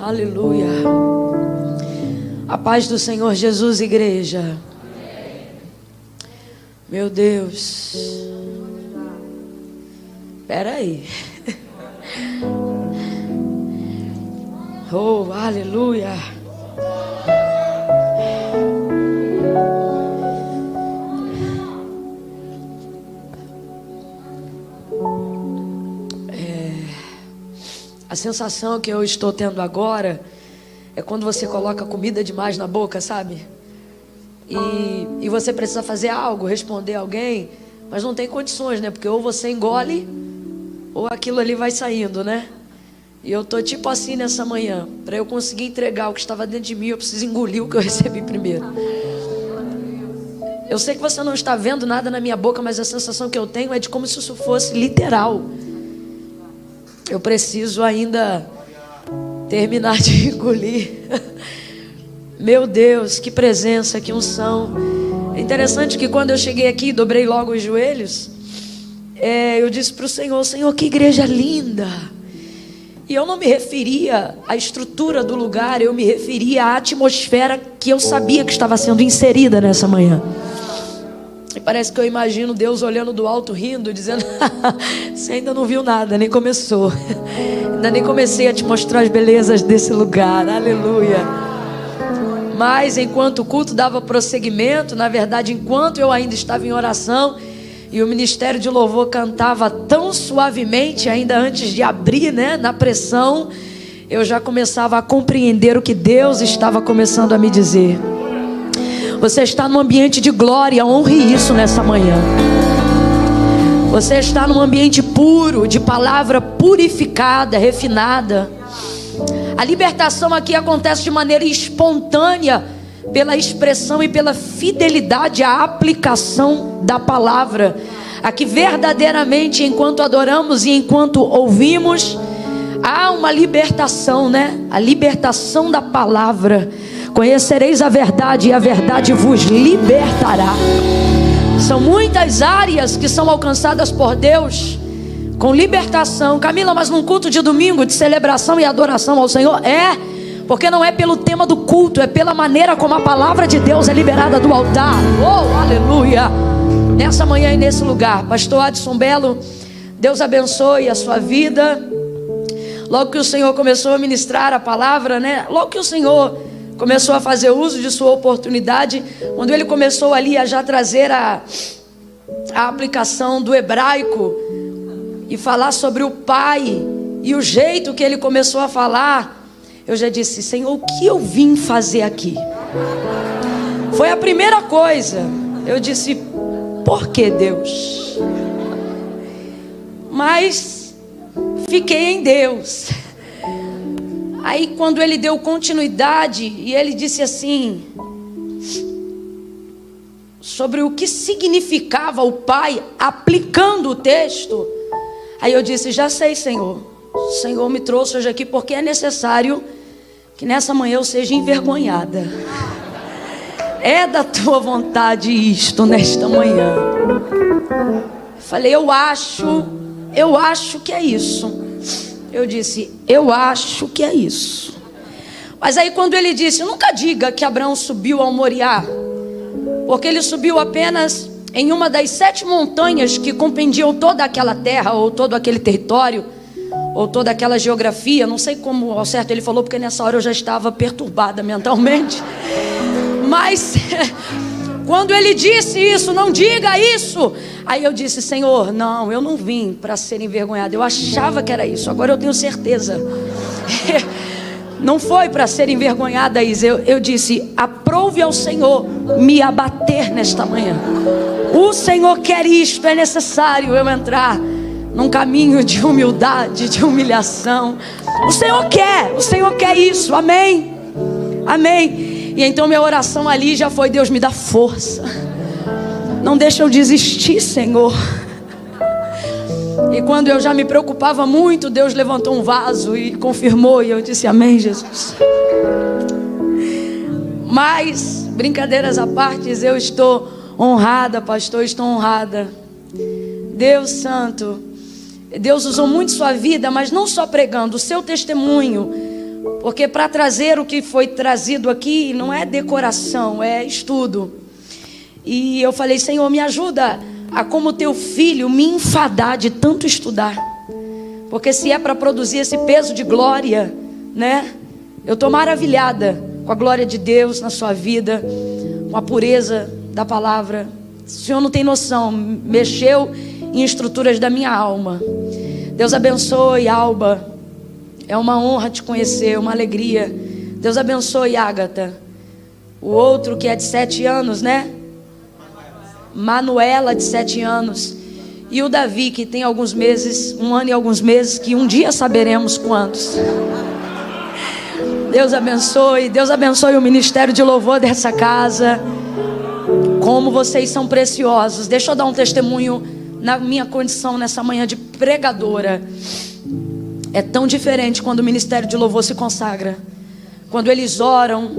Aleluia. A paz do Senhor Jesus, igreja. Meu Deus. Espera aí. Oh, aleluia. A sensação que eu estou tendo agora é quando você coloca comida demais na boca, sabe? E você precisa fazer algo, responder alguém, mas não tem condições, né? Porque ou você engole, ou aquilo ali vai saindo, né? E eu tô tipo assim nessa manhã. Para eu conseguir entregar o que estava dentro de mim, eu preciso engolir o que eu recebi primeiro. Eu sei que você não está vendo nada na minha boca, mas a sensação que eu tenho é de como se isso fosse literal. Eu preciso ainda terminar de engolir. Meu Deus, que presença, que unção. É interessante que quando eu cheguei aqui, dobrei logo os joelhos, eu disse para o Senhor: Senhor, que igreja linda. E eu não me referia à estrutura do lugar, eu me referia à atmosfera que eu sabia que estava sendo inserida nessa manhã. E parece que eu imagino Deus olhando do alto, rindo, dizendo: você ainda não viu nada, nem começou. Ainda nem comecei a te mostrar as belezas desse lugar. Aleluia. Mas enquanto o culto dava prosseguimento, na verdade, enquanto eu ainda estava em oração e o ministério de louvor cantava tão suavemente, ainda antes de abrir, né, na pressão, eu já começava a compreender o que Deus estava começando a me dizer. Você está num ambiente de glória, honre isso nessa manhã. Você está num ambiente puro, de palavra purificada, refinada. A libertação aqui acontece de maneira espontânea, pela expressão e pela fidelidade à aplicação da palavra. Aqui verdadeiramente, enquanto adoramos e enquanto ouvimos, há uma libertação, né? A libertação da palavra. Conhecereis a verdade e a verdade vos libertará. São muitas áreas que são alcançadas por Deus com libertação. Camila, mas num culto de domingo de celebração e adoração ao Senhor? Porque não é pelo tema do culto, é pela maneira como a palavra de Deus é liberada do altar. Oh, aleluia. Nessa manhã e nesse lugar, pastor Adson Belo, Deus abençoe a sua vida. Logo que o Senhor começou a ministrar a palavra, né? Logo que o Senhor começou a fazer uso de sua oportunidade, quando ele começou ali a já trazer a aplicação do hebraico e falar sobre o pai e o jeito que ele começou a falar, eu já disse: Senhor, o que eu vim fazer aqui? Foi a primeira coisa. Eu disse: por que, Deus? Mas fiquei em Deus. Aí quando ele deu continuidade e ele disse assim, sobre o que significava o pai, aplicando o texto, aí eu disse: já sei, Senhor. O Senhor me trouxe hoje aqui porque é necessário que nessa manhã eu seja envergonhada. É da tua vontade isto nesta manhã. Falei: eu acho que é isso. Eu disse: eu acho que é isso. Mas aí quando ele disse: nunca diga que Abraão subiu ao Moriá, porque ele subiu apenas em uma das 7 montanhas que compreendiam toda aquela terra, ou todo aquele território, ou toda aquela geografia. Não sei como ao certo ele falou, porque nessa hora eu já estava perturbada mentalmente. Mas quando ele disse isso, não diga isso, aí eu disse: Senhor, não, eu não vim para ser envergonhado. Eu achava que era isso, agora eu tenho certeza. Não foi para ser envergonhada, Isa. Eu disse: aprove ao Senhor me abater nesta manhã. O Senhor quer isto, é necessário eu entrar num caminho de humildade, de humilhação. O Senhor quer isso, amém? Amém. E então minha oração ali já foi: Deus, me dá força, não deixa eu desistir, Senhor. E quando eu já me preocupava muito, Deus levantou um vaso e confirmou, e eu disse: amém, Jesus. Mas, brincadeiras à parte, eu estou honrada, pastor, estou honrada. Deus santo, Deus usou muito sua vida, mas não só pregando, o seu testemunho Porque para trazer o que foi trazido aqui não é decoração, é estudo. E eu falei: Senhor, me ajuda a, como teu filho, me enfadar de tanto estudar. Porque se é para produzir esse peso de glória, né? Eu estou maravilhada com a glória de Deus na sua vida, com a pureza da palavra. O Senhor não tem noção, mexeu em estruturas da minha alma. Deus abençoe, Alba. É uma honra te conhecer, uma alegria. Deus abençoe, Ágata. O outro que é de 7 anos, né? Manuela, de 7 anos. E o Davi, que tem alguns meses, 1 ano e alguns meses, que um dia saberemos quantos. Deus abençoe o ministério de louvor dessa casa. Como vocês são preciosos. Deixa eu dar um testemunho na minha condição nessa manhã de pregadora. É tão diferente quando o ministério de louvor se consagra. Quando eles oram,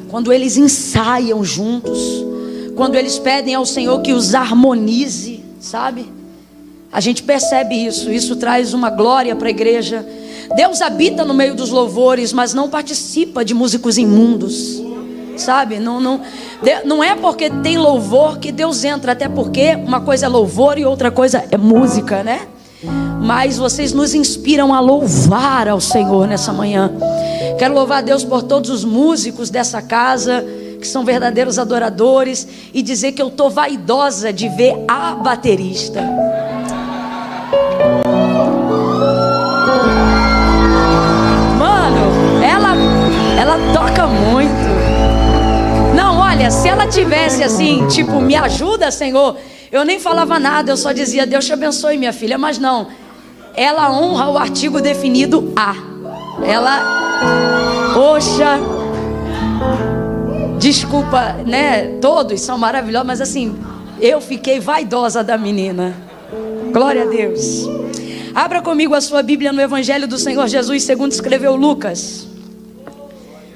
quando eles ensaiam juntos, quando eles pedem ao Senhor que os harmonize, sabe? A gente percebe isso. Isso traz uma glória para a igreja. Deus habita no meio dos louvores, mas não participa de músicos imundos, sabe? Não é porque tem louvor que Deus entra. Até porque uma coisa é louvor e outra coisa é música, né? Mas vocês nos inspiram a louvar ao Senhor nessa manhã. Quero louvar a Deus por todos os músicos dessa casa, que são verdadeiros adoradores, e dizer que eu estou vaidosa de ver a baterista. Mano, ela toca muito. Não, olha, se ela tivesse assim, tipo, me ajuda, Senhor, eu nem falava nada, eu só dizia: Deus te abençoe, minha filha. Mas não, ela honra o artigo definido A. Ela, poxa, desculpa, né? Todos são maravilhosos, mas assim, eu fiquei vaidosa da menina. Glória a Deus. Abra comigo a sua Bíblia no Evangelho do Senhor Jesus, segundo escreveu Lucas.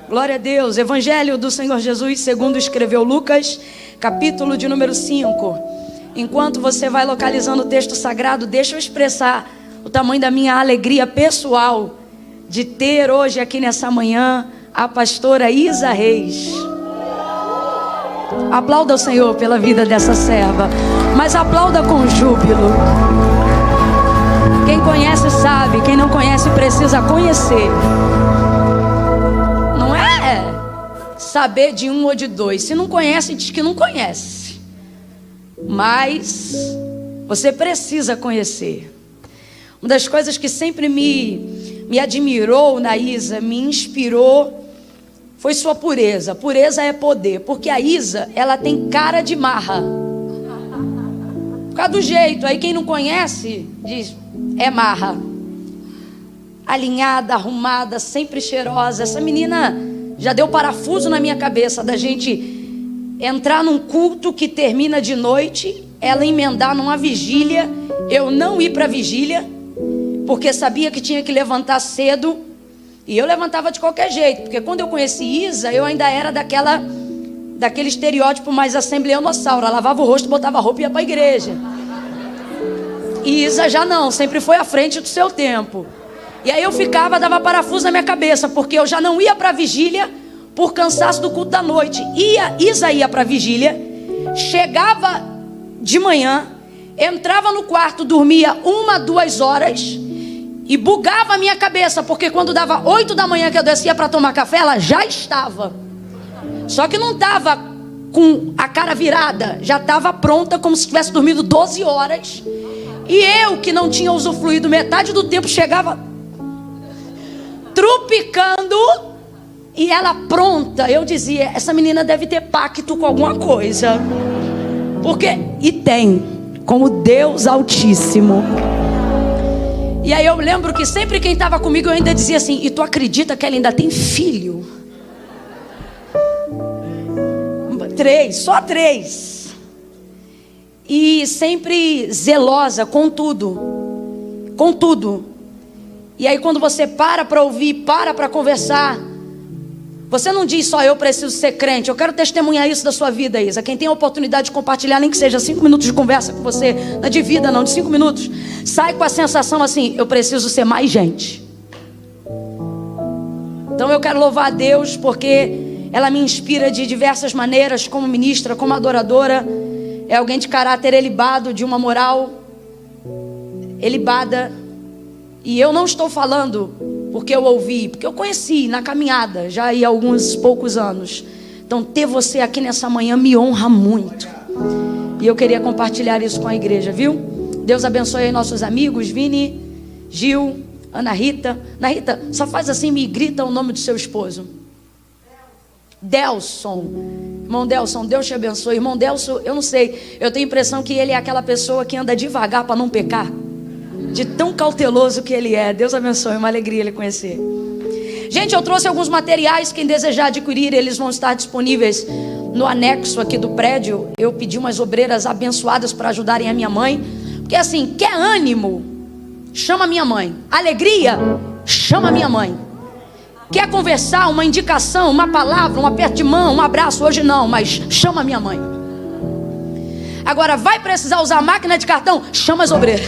Glória a Deus. Evangelho do Senhor Jesus, segundo escreveu Lucas, capítulo de número 5. Enquanto você vai localizando o texto sagrado, deixa eu expressar o tamanho da minha alegria pessoal de ter hoje aqui nessa manhã a pastora Isa Reis. Aplauda o Senhor pela vida dessa serva, mas aplauda com júbilo. Quem conhece sabe, quem não conhece precisa conhecer. Não é saber de um ou de dois. Se não conhece, diz que não conhece. Mas você precisa conhecer. Uma das coisas que sempre me admirou na Isa, me inspirou, foi sua pureza. Pureza é poder. Porque a Isa, ela tem cara de marra. Por causa do jeito. Aí quem não conhece, diz, é marra. Alinhada, arrumada, sempre cheirosa. Essa menina já deu parafuso na minha cabeça da gente entrar num culto que termina de noite, ela emendar numa vigília, eu não ir para a vigília, porque sabia que tinha que levantar cedo. E eu levantava de qualquer jeito, porque quando eu conheci Isa, eu ainda era daquele estereótipo mais assembleanossauro. Ela lavava o rosto, botava a roupa e ia para a igreja. E Isa já não, sempre foi à frente do seu tempo. E aí eu ficava, dava parafuso na minha cabeça, porque eu já não ia para a vigília por cansaço do culto da noite. Isa ia para a vigília, chegava de manhã, entrava no quarto, dormia 1, 2 horas e bugava a minha cabeça, porque quando dava 8 da manhã que eu descia para tomar café, ela já estava. Só que não estava com a cara virada, já estava pronta, como se tivesse dormido 12 horas. E eu, que não tinha usufruído metade do tempo, chegava trupicando e ela pronta. Eu dizia: essa menina deve ter pacto com alguma coisa. E tem, como Deus Altíssimo. E aí eu lembro que sempre quem estava comigo, eu ainda dizia assim: e tu acredita que ela ainda tem filho? 3, só 3. E sempre zelosa com tudo. Com tudo. E aí quando você para ouvir, para conversar, você não diz só: eu preciso ser crente. Eu quero testemunhar isso da sua vida, Isa. Quem tem a oportunidade de compartilhar, nem que seja 5 minutos de conversa com você, não é de vida não, de 5 minutos, sai com a sensação assim: eu preciso ser mais gente. Então eu quero louvar a Deus porque ela me inspira de diversas maneiras, como ministra, como adoradora. É alguém de caráter elevado, de uma moral elevada. E eu não estou falando porque eu ouvi, porque eu conheci na caminhada já há alguns poucos anos. Então ter você aqui nessa manhã me honra muito. E eu queria compartilhar isso com a igreja, viu? Deus abençoe aí nossos amigos, Vini, Gil, Ana Rita. Ana Rita, só faz assim, me grita o nome do seu esposo. Delson. Irmão Delson, Deus te abençoe. Irmão Delson, eu não sei, eu tenho a impressão que ele é aquela pessoa que anda devagar para não pecar. De tão cauteloso que ele é. Deus abençoe, uma alegria ele conhecer. Gente, eu trouxe alguns materiais. Quem desejar adquirir, eles vão estar disponíveis no anexo aqui do prédio. Eu pedi umas obreiras abençoadas para ajudarem a minha mãe. Porque assim, quer ânimo? Chama minha mãe. Alegria? Chama minha mãe. Quer conversar, uma indicação, uma palavra, um aperto de mão, um abraço? Hoje não, mas chama minha mãe. Agora, vai precisar usar a máquina de cartão? Chama as obreiras.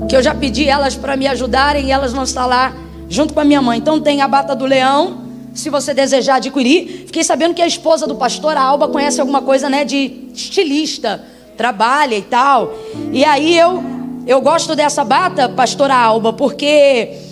Que eu já pedi elas para me ajudarem e elas vão estar lá junto com a minha mãe. Então tem a bata do leão, se você desejar adquirir. Fiquei sabendo que a esposa do pastor, a Alba, conhece alguma coisa, né, de estilista, trabalha e tal. E aí eu gosto dessa bata, pastora Alba, porque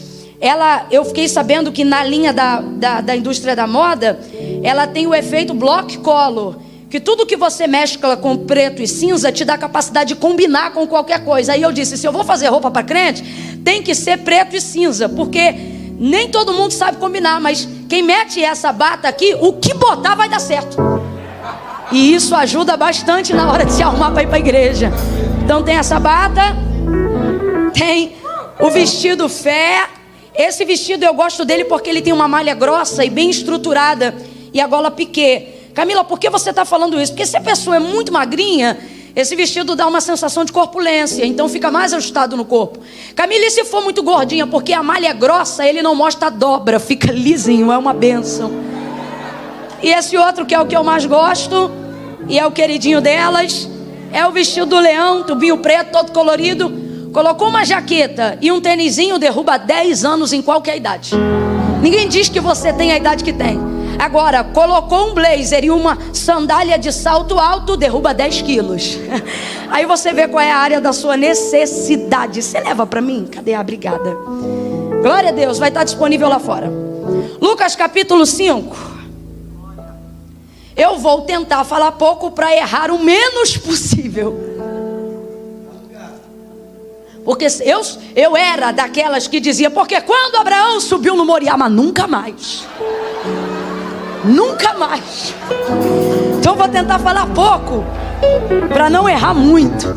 eu fiquei sabendo que na linha da indústria da moda, ela tem o efeito block color, que tudo que você mescla com preto e cinza te dá capacidade de combinar com qualquer coisa. Aí eu disse, se eu vou fazer roupa para crente, tem que ser preto e cinza, porque nem todo mundo sabe combinar, mas quem mete essa bata aqui, o que botar vai dar certo. E isso ajuda bastante na hora de se arrumar para ir para a igreja. Então tem essa bata, tem o vestido fé. Esse vestido eu gosto dele porque ele tem uma malha grossa e bem estruturada e a gola piquê. Camila, por que você está falando isso? Porque se a pessoa é muito magrinha, esse vestido dá uma sensação de corpulência, então fica mais ajustado no corpo. Camila, e se for muito gordinha? Porque a malha é grossa, ele não mostra a dobra, fica lisinho, é uma bênção. E esse outro, que é o que eu mais gosto, e é o queridinho delas, é o vestido do leão, tubinho preto, todo colorido. Colocou uma jaqueta e um tênisinho, derruba 10 anos em qualquer idade. Ninguém diz que você tem a idade que tem. Agora, colocou um blazer e uma sandália de salto alto, derruba 10 quilos. Aí você vê qual é a área da sua necessidade. Você leva para mim? Cadê a brigada? Glória a Deus, vai estar disponível lá fora. Lucas capítulo 5. Eu vou tentar falar pouco para errar o menos possível. Porque eu era daquelas que dizia, porque quando Abraão subiu no Moriá, mas nunca mais. Nunca mais. Então eu vou tentar falar pouco para não errar muito.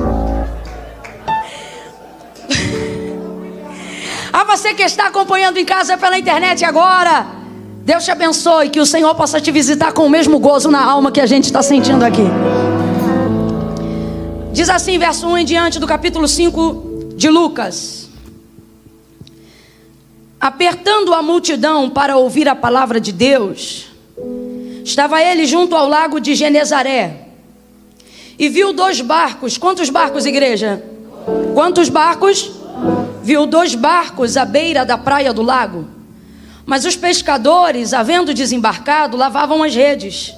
A você que está acompanhando em casa pela internet agora, Deus te abençoe, que o Senhor possa te visitar com o mesmo gozo na alma que a gente está sentindo aqui. Diz assim, verso 1 em diante do capítulo 5 de Lucas: apertando a multidão para ouvir a palavra de Deus, estava ele junto ao lago de Genezaré e viu 2 barcos. Quantos barcos, igreja? Quantos barcos? Viu 2 barcos à beira da praia do lago. Mas os pescadores, havendo desembarcado, lavavam as redes.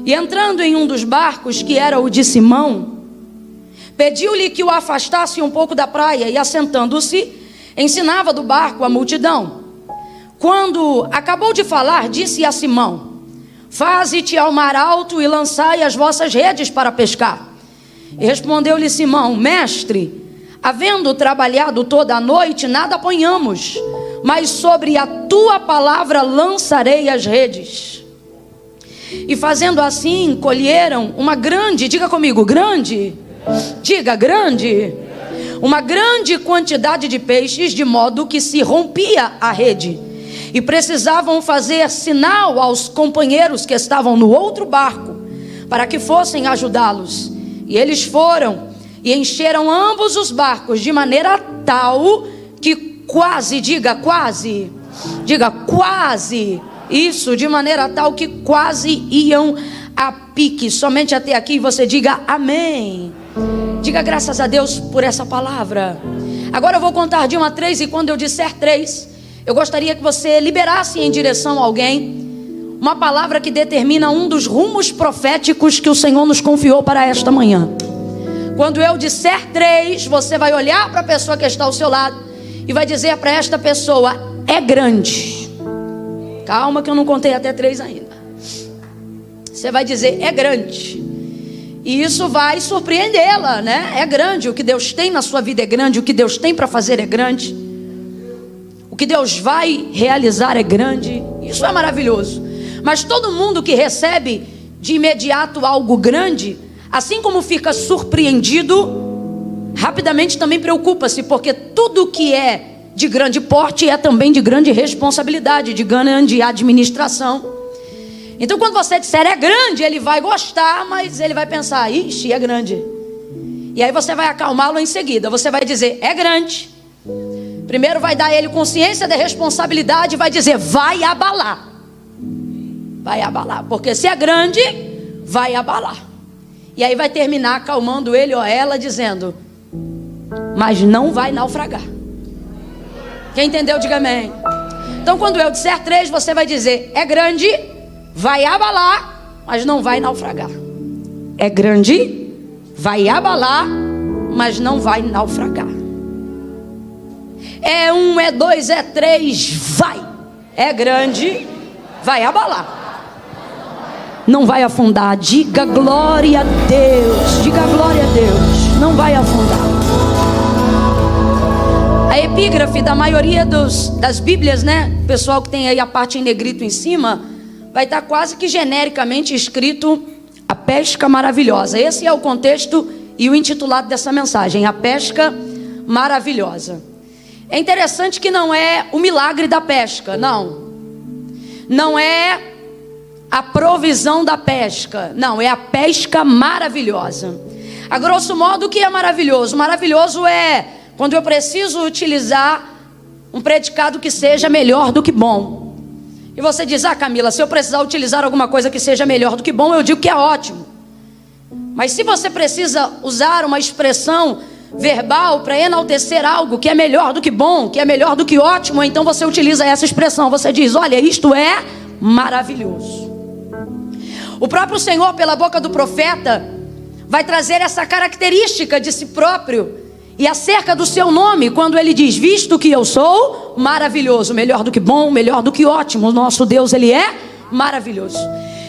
E entrando em um dos barcos, que era o de Simão, pediu-lhe que o afastasse um pouco da praia, e assentando-se, ensinava do barco a multidão. Quando acabou de falar, disse a Simão: faze-te ao mar alto e lançai as vossas redes para pescar. E respondeu-lhe Simão: mestre, havendo trabalhado toda a noite, nada apanhamos, mas sobre a tua palavra lançarei as redes. E fazendo assim, colheram uma grande, diga comigo, grande, diga grande, uma grande quantidade de peixes, de modo que se rompia a rede. E precisavam fazer sinal aos companheiros que estavam no outro barco, para que fossem ajudá-los. E eles foram e encheram ambos os barcos, de maneira tal que quase, diga quase, isso, de maneira tal que quase iam a pique. Somente até aqui você diga amém. Diga graças a Deus por essa palavra. Agora eu vou contar de 1 a 3, e quando eu disser 3, eu gostaria que você liberasse em direção a alguém uma palavra que determina um dos rumos proféticos que o Senhor nos confiou para esta manhã. Quando eu disser 3, você vai olhar para a pessoa que está ao seu lado e vai dizer para esta pessoa: é grande. Calma que eu não contei até 3 ainda. Você vai dizer: é grande. E isso vai surpreendê-la, né? É grande. O que Deus tem na sua vida é grande. O que Deus tem para fazer é grande. O que Deus vai realizar é grande. Isso é maravilhoso. Mas todo mundo que recebe de imediato algo grande, assim como fica surpreendido, rapidamente também preocupa-se, porque tudo que é de grande porte é também de grande responsabilidade, de grande administração. Então quando você disser é grande, ele vai gostar, mas ele vai pensar: ixi, é grande. E aí você vai acalmá-lo em seguida. Você vai dizer: é grande. Primeiro vai dar a ele consciência da responsabilidade e vai dizer: vai abalar. Vai abalar, porque se é grande, vai abalar. E aí vai terminar acalmando ele ou ela, dizendo: mas não vai naufragar. Quem entendeu, diga amém. Então quando eu disser 3, você vai dizer: é grande, vai abalar, mas não vai naufragar. É grande, vai abalar, mas não vai naufragar. É 1, é 2, é 3, vai. É grande, vai abalar, não vai afundar. Diga glória a Deus. Diga glória a Deus. Não vai afundar. A epígrafe da maioria das Bíblias, né? O pessoal que tem aí a parte em negrito em cima, vai estar quase que genericamente escrito: a pesca maravilhosa. Esse é o contexto e o intitulado dessa mensagem: a pesca maravilhosa. É interessante que não é o milagre da pesca, não. Não é a provisão da pesca, não, é a pesca maravilhosa. A grosso modo, o que é maravilhoso? Maravilhoso é quando eu preciso utilizar um predicado que seja melhor do que bom. E você diz: ah, Camila, se eu precisar utilizar alguma coisa que seja melhor do que bom, eu digo que é ótimo. Mas se você precisa usar uma expressão verbal para enaltecer algo que é melhor do que bom, que é melhor do que ótimo, então você utiliza essa expressão. Você diz: olha, isto é maravilhoso. O próprio Senhor, pela boca do profeta, vai trazer essa característica de si próprio e acerca do seu nome, quando ele diz: visto que eu sou maravilhoso, melhor do que bom, melhor do que ótimo. O nosso Deus, ele é maravilhoso.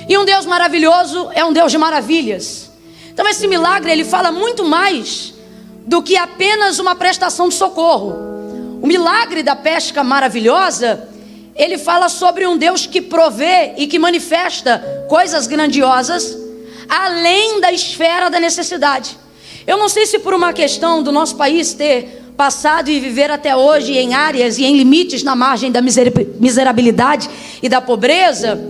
E um Deus maravilhoso é um Deus de maravilhas. Então esse milagre, ele fala muito mais do que apenas uma prestação de socorro. O milagre da pesca maravilhosa, ele fala sobre um Deus que provê e que manifesta coisas grandiosas além da esfera da necessidade. Eu não sei se por uma questão do nosso país ter passado e viver até hoje em áreas e em limites na margem da miserabilidade e da pobreza,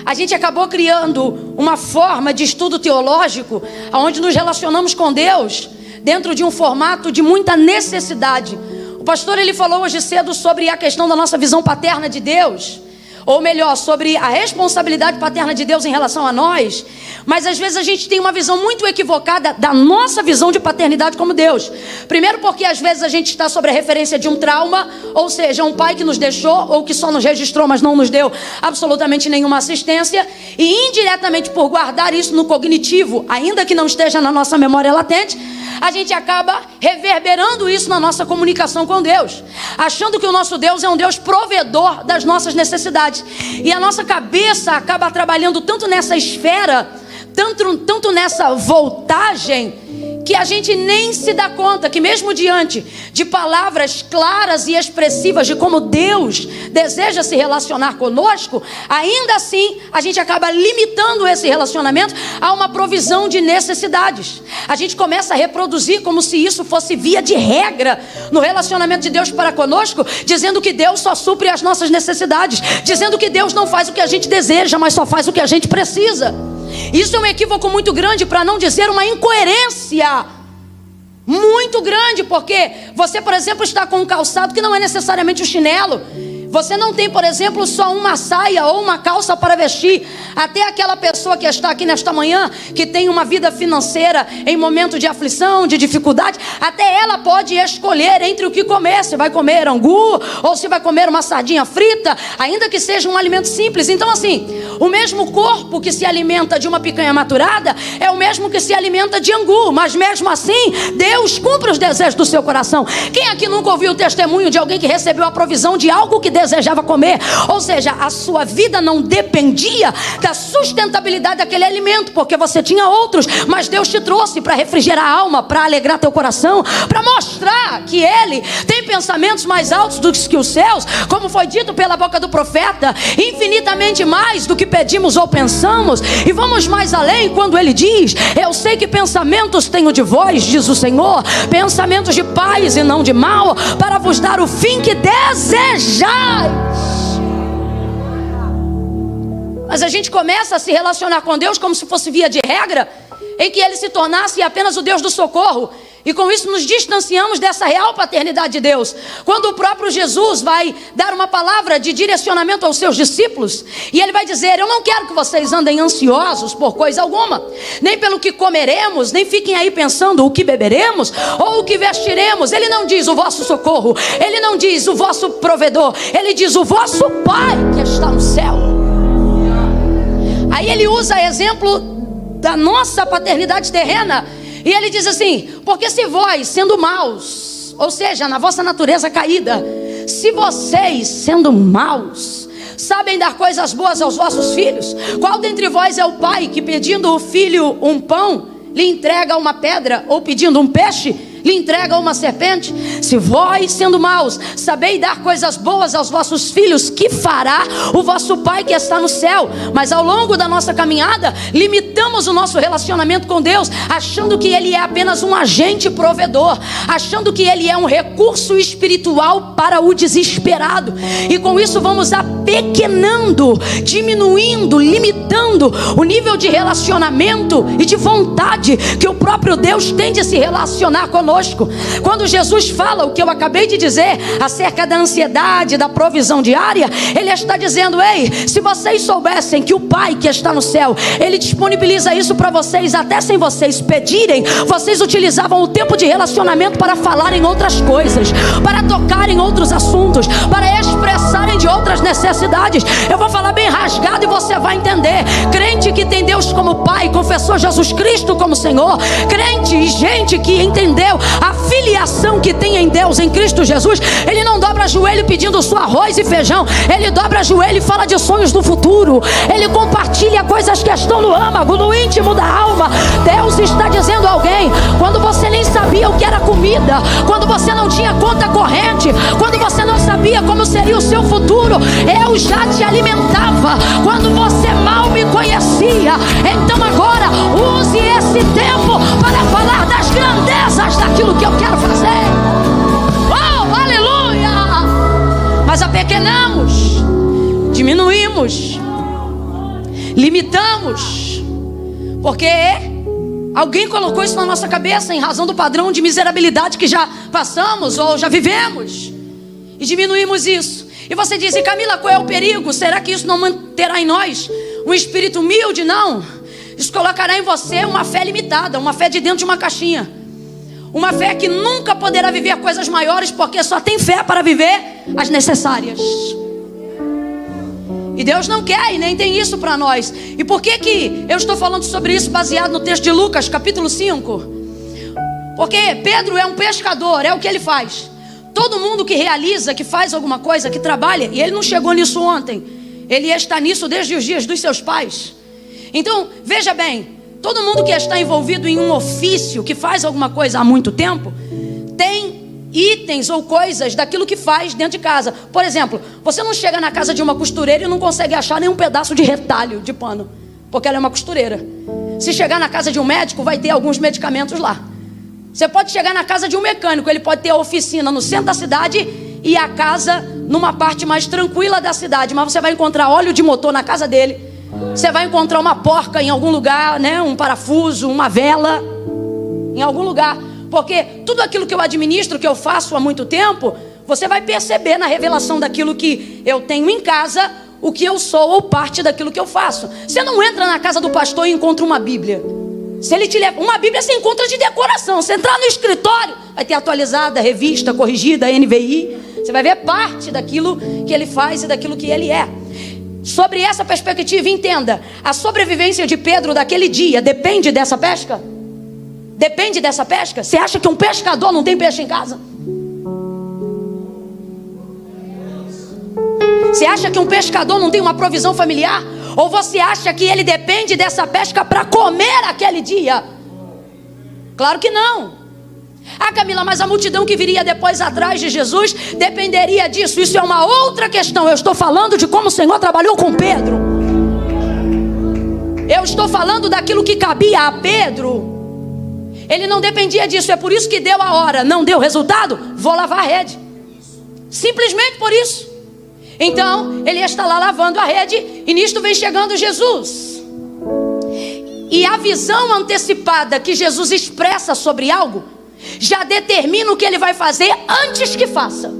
a gente acabou criando uma forma de estudo teológico onde nos relacionamos com Deus dentro de um formato de muita necessidade. O pastor, ele falou hoje cedo sobre a questão da nossa visão paterna de Deus, ou melhor, sobre a responsabilidade paterna de Deus em relação a nós. Mas às vezes a gente tem uma visão muito equivocada da nossa visão de paternidade como Deus. Primeiro porque às vezes a gente está sobre a referência de um trauma, ou seja, um pai que nos deixou ou que só nos registrou, mas não nos deu absolutamente nenhuma assistência. E indiretamente por guardar isso no cognitivo, ainda que não esteja na nossa memória latente, a gente acaba reverberando isso na nossa comunicação com Deus, achando que o nosso Deus é um Deus provedor das nossas necessidades. E a nossa cabeça acaba trabalhando tanto nessa esfera, tanto nessa voltagem, que a gente nem se dá conta que mesmo diante de palavras claras e expressivas de como Deus deseja se relacionar conosco, ainda assim a gente acaba limitando esse relacionamento a uma provisão de necessidades. A gente começa a reproduzir como se isso fosse via de regra no relacionamento de Deus para conosco, dizendo que Deus só supre as nossas necessidades, dizendo que Deus não faz o que a gente deseja, mas só faz o que a gente precisa. Isso é um equívoco muito grande, para não dizer uma incoerência muito grande, porque você, por exemplo, está com um calçado que não é necessariamente um chinelo, Você não tem, por exemplo, só uma saia ou uma calça para vestir. Até aquela pessoa que está aqui nesta manhã, que tem uma vida financeira em momento de aflição, de dificuldade, até ela pode escolher entre o que comer. Se vai comer angu ou se vai comer uma sardinha frita, ainda que seja um alimento simples. Então assim, o mesmo corpo que se alimenta de uma picanha maturada é o mesmo que se alimenta de angu. Mas mesmo assim, Deus cumpre os desejos do seu coração. Quem aqui nunca ouviu o testemunho de alguém que recebeu a provisão de algo que desejava comer? Ou seja, a sua vida não dependia da sustentabilidade daquele alimento, porque você tinha outros, mas Deus te trouxe para refrigerar a alma, para alegrar teu coração, para mostrar que Ele tem pensamentos mais altos do que os céus, como foi dito pela boca do profeta, infinitamente mais do que pedimos ou pensamos. E vamos mais além quando Ele diz: eu sei que pensamentos tenho de vós, diz o Senhor, pensamentos de paz e não de mal, para vos dar o fim que desejais. Mas a gente começa a se relacionar com Deus como se fosse via de regra, em que Ele se tornasse apenas o Deus do socorro. E com isso nos distanciamos dessa real paternidade de Deus. Quando o próprio Jesus vai dar uma palavra de direcionamento aos seus discípulos, e Ele vai dizer: eu não quero que vocês andem ansiosos por coisa alguma, nem pelo que comeremos, nem fiquem aí pensando o que beberemos ou o que vestiremos. Ele não diz o vosso socorro, Ele não diz o vosso provedor, Ele diz o vosso Pai que está no céu. Aí Ele usa exemplo da nossa paternidade terrena, e Ele diz assim: porque se vós, sendo maus, ou seja, na vossa natureza caída, se vocês, sendo maus, sabem dar coisas boas aos vossos filhos, qual dentre vós é o pai que, pedindo o filho um pão, lhe entrega uma pedra? Ou pedindo um peixe, lhe entrega uma serpente? Se vós, sendo maus, sabeis dar coisas boas aos vossos filhos, que fará o vosso Pai que está no céu? Mas ao longo da nossa caminhada, limitamos o nosso relacionamento com Deus, achando que Ele é apenas um agente provedor, achando que Ele é um recurso espiritual para o desesperado. E com isso vamos apequenando, diminuindo, limitando o nível de relacionamento e de vontade que o próprio Deus tem de se relacionar conosco. Quando Jesus fala o que eu acabei de dizer acerca da ansiedade, da provisão diária, Ele está dizendo: ei, se vocês soubessem que o Pai que está no céu, Ele disponibiliza isso para vocês até sem vocês pedirem, vocês utilizavam o tempo de relacionamento para falar em outras coisas, para tocar em outros assuntos, para expressarem de outras necessidades. Eu vou falar bem rasgado e você vai entender. Crente que tem Deus como Pai, confessou Jesus Cristo como Senhor, crente e gente que entendeu a filiação que tem em Deus, em Cristo Jesus, ele não dobra joelho pedindo só arroz e feijão, ele dobra joelho e fala de sonhos do futuro, ele compartilha coisas que estão no âmago, no íntimo da alma. Deus está dizendo a alguém: quando você nem sabia o que era comida, quando você não tinha conta corrente, quando você não sabia como seria o seu futuro, eu já te alimentava, quando você mal me conhecia. Então agora use esse tempo para falar das grandezas daquilo que eu quero fazer. Oh, aleluia! Mas apequenamos, diminuímos, limitamos, porque alguém colocou isso na nossa cabeça em razão do padrão de miserabilidade que já passamos ou já vivemos, e diminuímos isso. E você diz: Camila, qual é o perigo? Será que isso não manterá em nós um espírito humilde? Não. Isso colocará em você uma fé limitada, uma fé de dentro de uma caixinha, uma fé que nunca poderá viver coisas maiores, porque só tem fé para viver as necessárias. E Deus não quer e nem tem isso para nós. E por que eu estou falando sobre isso baseado no texto de Lucas, capítulo 5? Porque Pedro é um pescador, é o que ele faz. Todo mundo que realiza, que faz alguma coisa, que trabalha, e ele não chegou nisso ontem, ele está nisso desde os dias dos seus pais. Então, veja bem, todo mundo que está envolvido em um ofício, que faz alguma coisa há muito tempo, tem itens ou coisas daquilo que faz dentro de casa. Por exemplo, você não chega na casa de uma costureira e não consegue achar nenhum pedaço de retalho de pano, porque ela é uma costureira. Se chegar na casa de um médico, vai ter alguns medicamentos lá. Você pode chegar na casa de um mecânico, ele pode ter a oficina no centro da cidade e a casa numa parte mais tranquila da cidade, mas você vai encontrar óleo de motor na casa dele, você vai encontrar uma porca em algum lugar, né? Um parafuso, uma vela em algum lugar, porque tudo aquilo que eu administro, que eu faço há muito tempo, você vai perceber na revelação daquilo que eu tenho em casa, o que eu sou ou parte daquilo que eu faço. Você não entra na casa do pastor e encontra uma Bíblia. Se ele te leva uma Bíblia, você encontra de decoração. Você entrar no escritório, vai ter atualizada, revista, corrigida, NVI. Você vai ver parte daquilo que ele faz e daquilo que ele é. Sobre essa perspectiva, entenda: a sobrevivência de Pedro daquele dia depende dessa pesca? Depende dessa pesca? Você acha que um pescador não tem peixe em casa? Você acha que um pescador não tem uma provisão familiar? Ou você acha que ele depende dessa pesca para comer aquele dia? Claro que não. Ah, Camila, mas a multidão que viria depois atrás de Jesus dependeria disso. Isso é uma outra questão. Eu estou falando de como o Senhor trabalhou com Pedro. Eu estou falando daquilo que cabia a Pedro. Ele não dependia disso. É por isso que deu a hora. Não deu resultado? Vou lavar a rede. Simplesmente por isso. Então, ele está lá lavando a rede, e nisto vem chegando Jesus. E a visão antecipada que Jesus expressa sobre algo já determina o que ele vai fazer antes que faça.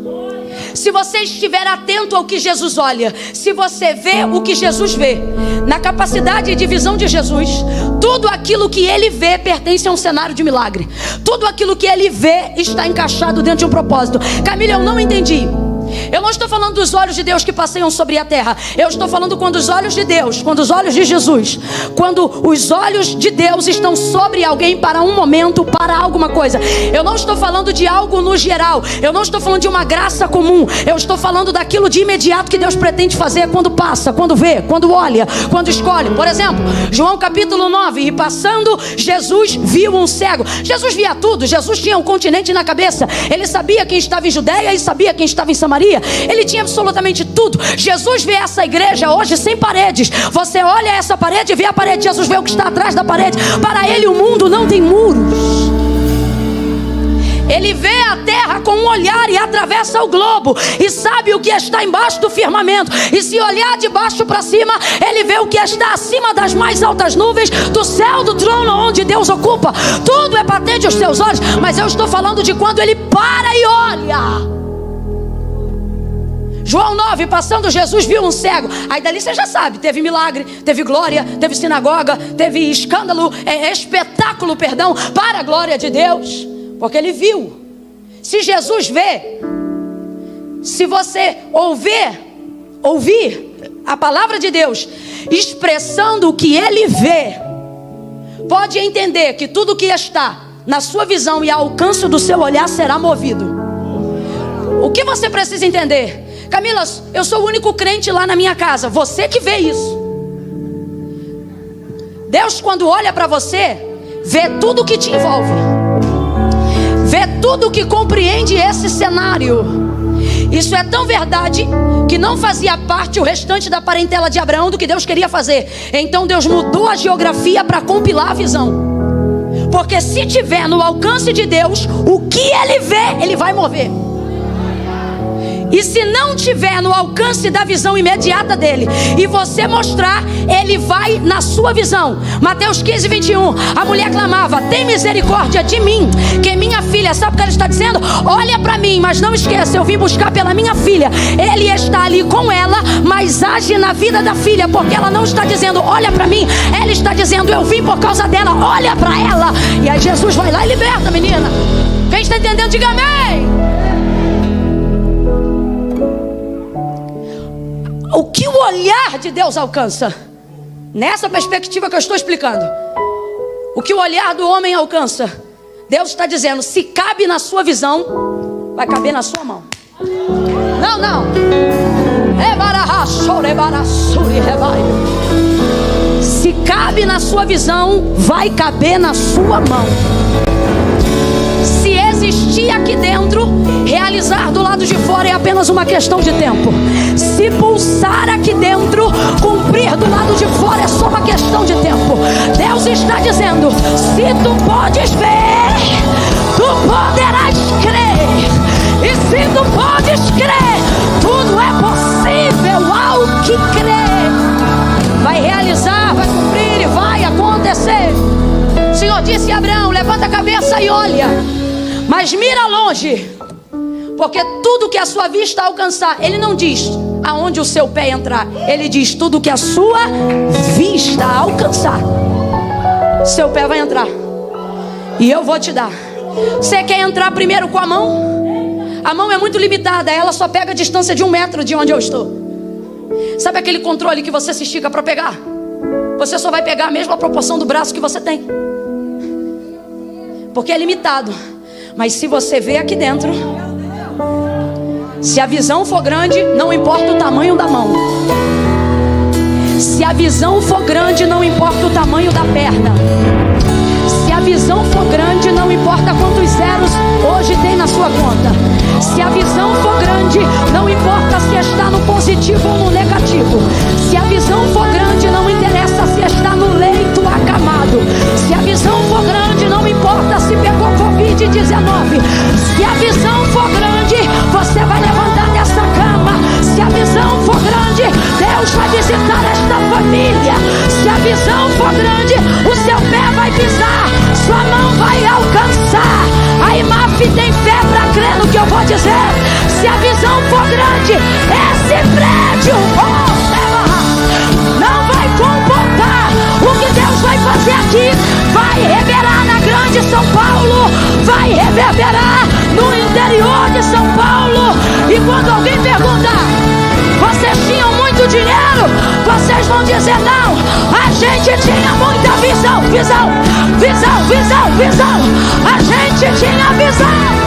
Se você estiver atento ao que Jesus olha, se você vê o que Jesus vê, na capacidade de visão de Jesus, tudo aquilo que ele vê pertence a um cenário de milagre. Tudo aquilo que ele vê está encaixado dentro de um propósito. Camila, eu não entendi. Eu não estou falando dos olhos de Deus que passeiam sobre a terra. Eu estou falando quando os olhos de Deus, quando os olhos de Jesus, quando os olhos de Deus estão sobre alguém para um momento, para alguma coisa. Eu não estou falando de algo no geral. Eu não estou falando de uma graça comum. Eu estou falando daquilo de imediato que Deus pretende fazer quando passa, quando vê, quando olha, quando escolhe. Por exemplo, João capítulo 9. E passando, Jesus viu um cego. Jesus via tudo. Jesus tinha um continente na cabeça. Ele sabia quem estava em Judeia e sabia quem estava em Samaria. Ele tinha absolutamente tudo. Jesus vê essa igreja hoje sem paredes. Você olha essa parede e vê a parede. Jesus vê o que está atrás da parede. Para ele o mundo não tem muros. Ele vê a terra com um olhar e atravessa o globo e sabe o que está embaixo do firmamento. E se olhar de baixo para cima, ele vê o que está acima das mais altas nuvens do céu, do trono onde Deus ocupa. Tudo é patente aos seus olhos. Mas eu estou falando de quando ele para e olha. João 9, passando, Jesus viu um cego. Aí dali você já sabe, teve milagre, teve glória, teve sinagoga, teve escândalo, espetáculo, perdão, para a glória de Deus. Porque ele viu. Se Jesus vê, se você ouvir a palavra de Deus expressando o que ele vê, pode entender que tudo que está na sua visão e ao alcance do seu olhar será movido. O que você precisa entender? Camila, eu sou o único crente lá na minha casa. Você que vê isso. Deus, quando olha para você, vê tudo que te envolve, vê tudo que compreende esse cenário. Isso é tão verdade que não fazia parte o restante da parentela de Abraão do que Deus queria fazer. Então Deus mudou a geografia para compilar a visão. Porque se tiver no alcance de Deus, o que ele vê, ele vai mover. E se não tiver no alcance da visão imediata dele, e você mostrar, ele vai na sua visão. Mateus 15, 21. A mulher clamava: tem misericórdia de mim, que minha filha, sabe o que ela está dizendo? Olha para mim, mas não esqueça, eu vim buscar pela minha filha. Ele está ali com ela, mas age na vida da filha, porque ela não está dizendo olha para mim, ela está dizendo eu vim por causa dela, olha para ela. E aí Jesus vai lá e liberta a menina. Quem está entendendo, diga amém. O que o olhar de Deus alcança, nessa perspectiva que eu estou explicando, o que o olhar do homem alcança, Deus está dizendo: se cabe na sua visão, vai caber na sua mão. Não. Se cabe na sua visão, vai caber na sua mão. Se existir aqui dentro, realizar do lado de fora é apenas uma questão de tempo. Se pulsar aqui dentro, cumprir do lado de fora é só uma questão de tempo. Deus está dizendo: se tu podes ver, tu poderás crer. E se tu podes crer, tudo é possível ao que crê. Vai realizar, vai cumprir e vai acontecer. O Senhor disse a Abraão: levanta a cabeça e olha, mas mira longe, Porque tudo que a sua vista alcançar, ele não diz aonde o seu pé entrar, ele diz tudo que a sua vista alcançar, seu pé vai entrar. E eu vou te dar. Você quer entrar primeiro com a mão? A mão é muito limitada, ela só pega a distância de 1 metro de onde eu estou. Sabe aquele controle que você se estica para pegar? Você só vai pegar a mesma proporção do braço que você tem, porque é limitado. Mas se você vê aqui dentro, se a visão for grande, não importa o tamanho da mão. Se a visão for grande, não importa o tamanho da perna. Se a visão for grande, não importa quantos zeros hoje tem na sua conta. Se a visão for grande, não importa se está no positivo ou no negativo. Se a visão for grande, não interessa se está no leito acamado. Se a visão for grande, não importa se pegou Covid-19. Se a visão for grande, você vai levantar dessa cama. Se a visão for grande, Deus vai visitar esta família. Se a visão for grande, o seu pé vai pisar, sua mão vai alcançar. A IMAF tem fé para crer no que eu vou dizer. Se a visão for grande, esse prédio não vai comportar o que Deus vai fazer aqui. Vai reverberar na grande São Paulo, vai reverberar no interior de São Paulo. E quando alguém pergunta, vocês tinham muito dinheiro? Vocês vão dizer não, a gente tinha muita visão. Visão, visão, visão, visão. A gente tinha visão.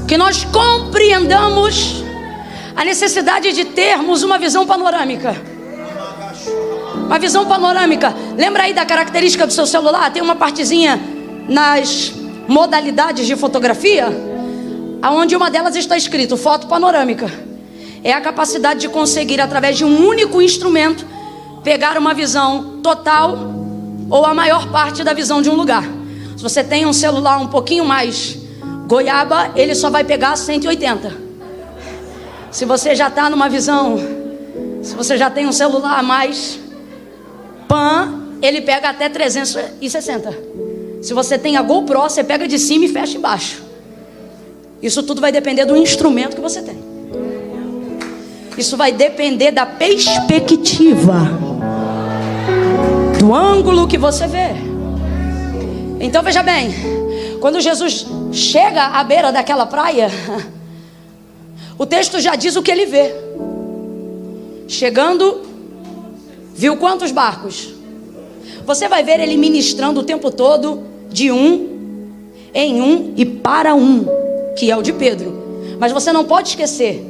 Que nós compreendamos a necessidade de termos uma visão panorâmica. Uma visão panorâmica. Lembra aí da característica do seu celular? Tem uma partezinha nas modalidades de fotografia, aonde uma delas está escrito foto panorâmica. É a capacidade de conseguir, através de um único instrumento, pegar uma visão total ou a maior parte da visão de um lugar. Se você tem um celular um pouquinho mais goiaba, ele só vai pegar 180. Se você já está numa visão, se você já tem um celular mais pan, ele pega até 360. Se você tem a GoPro, você pega de cima e fecha embaixo. Isso tudo vai depender do instrumento que você tem. Isso vai depender da perspectiva, do ângulo que você vê. Então veja bem, quando Jesus chega à beira daquela praia, o texto já diz o que ele vê. Chegando, viu quantos barcos? Você vai ver ele ministrando o tempo todo, de um em um e para um, que é o de Pedro. Mas você não pode esquecer,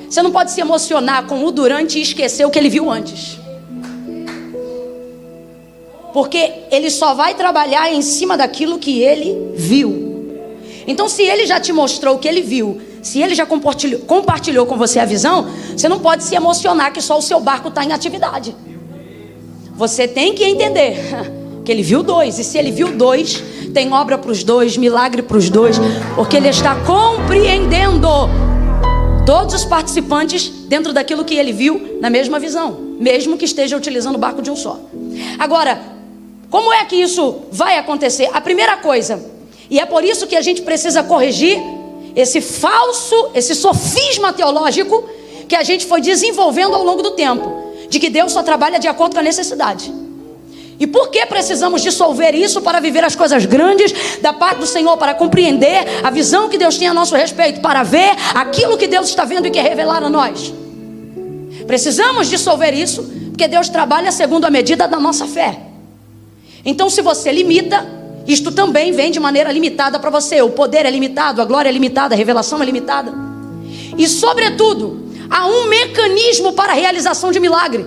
você não pode se emocionar com o durante e esquecer o que ele viu antes. Porque ele só vai trabalhar em cima daquilo que ele viu. Então, se ele já te mostrou o que ele viu, se ele já compartilhou com você a visão, você não pode se emocionar que só o seu barco está em atividade. Você tem que entender que ele viu 2. E se ele viu 2, tem obra para os 2, milagre para os 2. Porque ele está compreendendo todos os participantes dentro daquilo que ele viu na mesma visão, mesmo que esteja utilizando o barco de um só. Agora, como é que isso vai acontecer? A primeira coisa, e é por isso que a gente precisa corrigir esse sofisma teológico que a gente foi desenvolvendo ao longo do tempo, de que Deus só trabalha de acordo com a necessidade. E por que precisamos dissolver isso para viver as coisas grandes da parte do Senhor, para compreender a visão que Deus tem a nosso respeito, para ver aquilo que Deus está vendo e quer revelar a nós? Precisamos dissolver isso, porque Deus trabalha segundo a medida da nossa fé. Então, se você limita, isto também vem de maneira limitada para você. O poder é limitado, a glória é limitada, a revelação é limitada. E, sobretudo, há um mecanismo para a realização de milagre.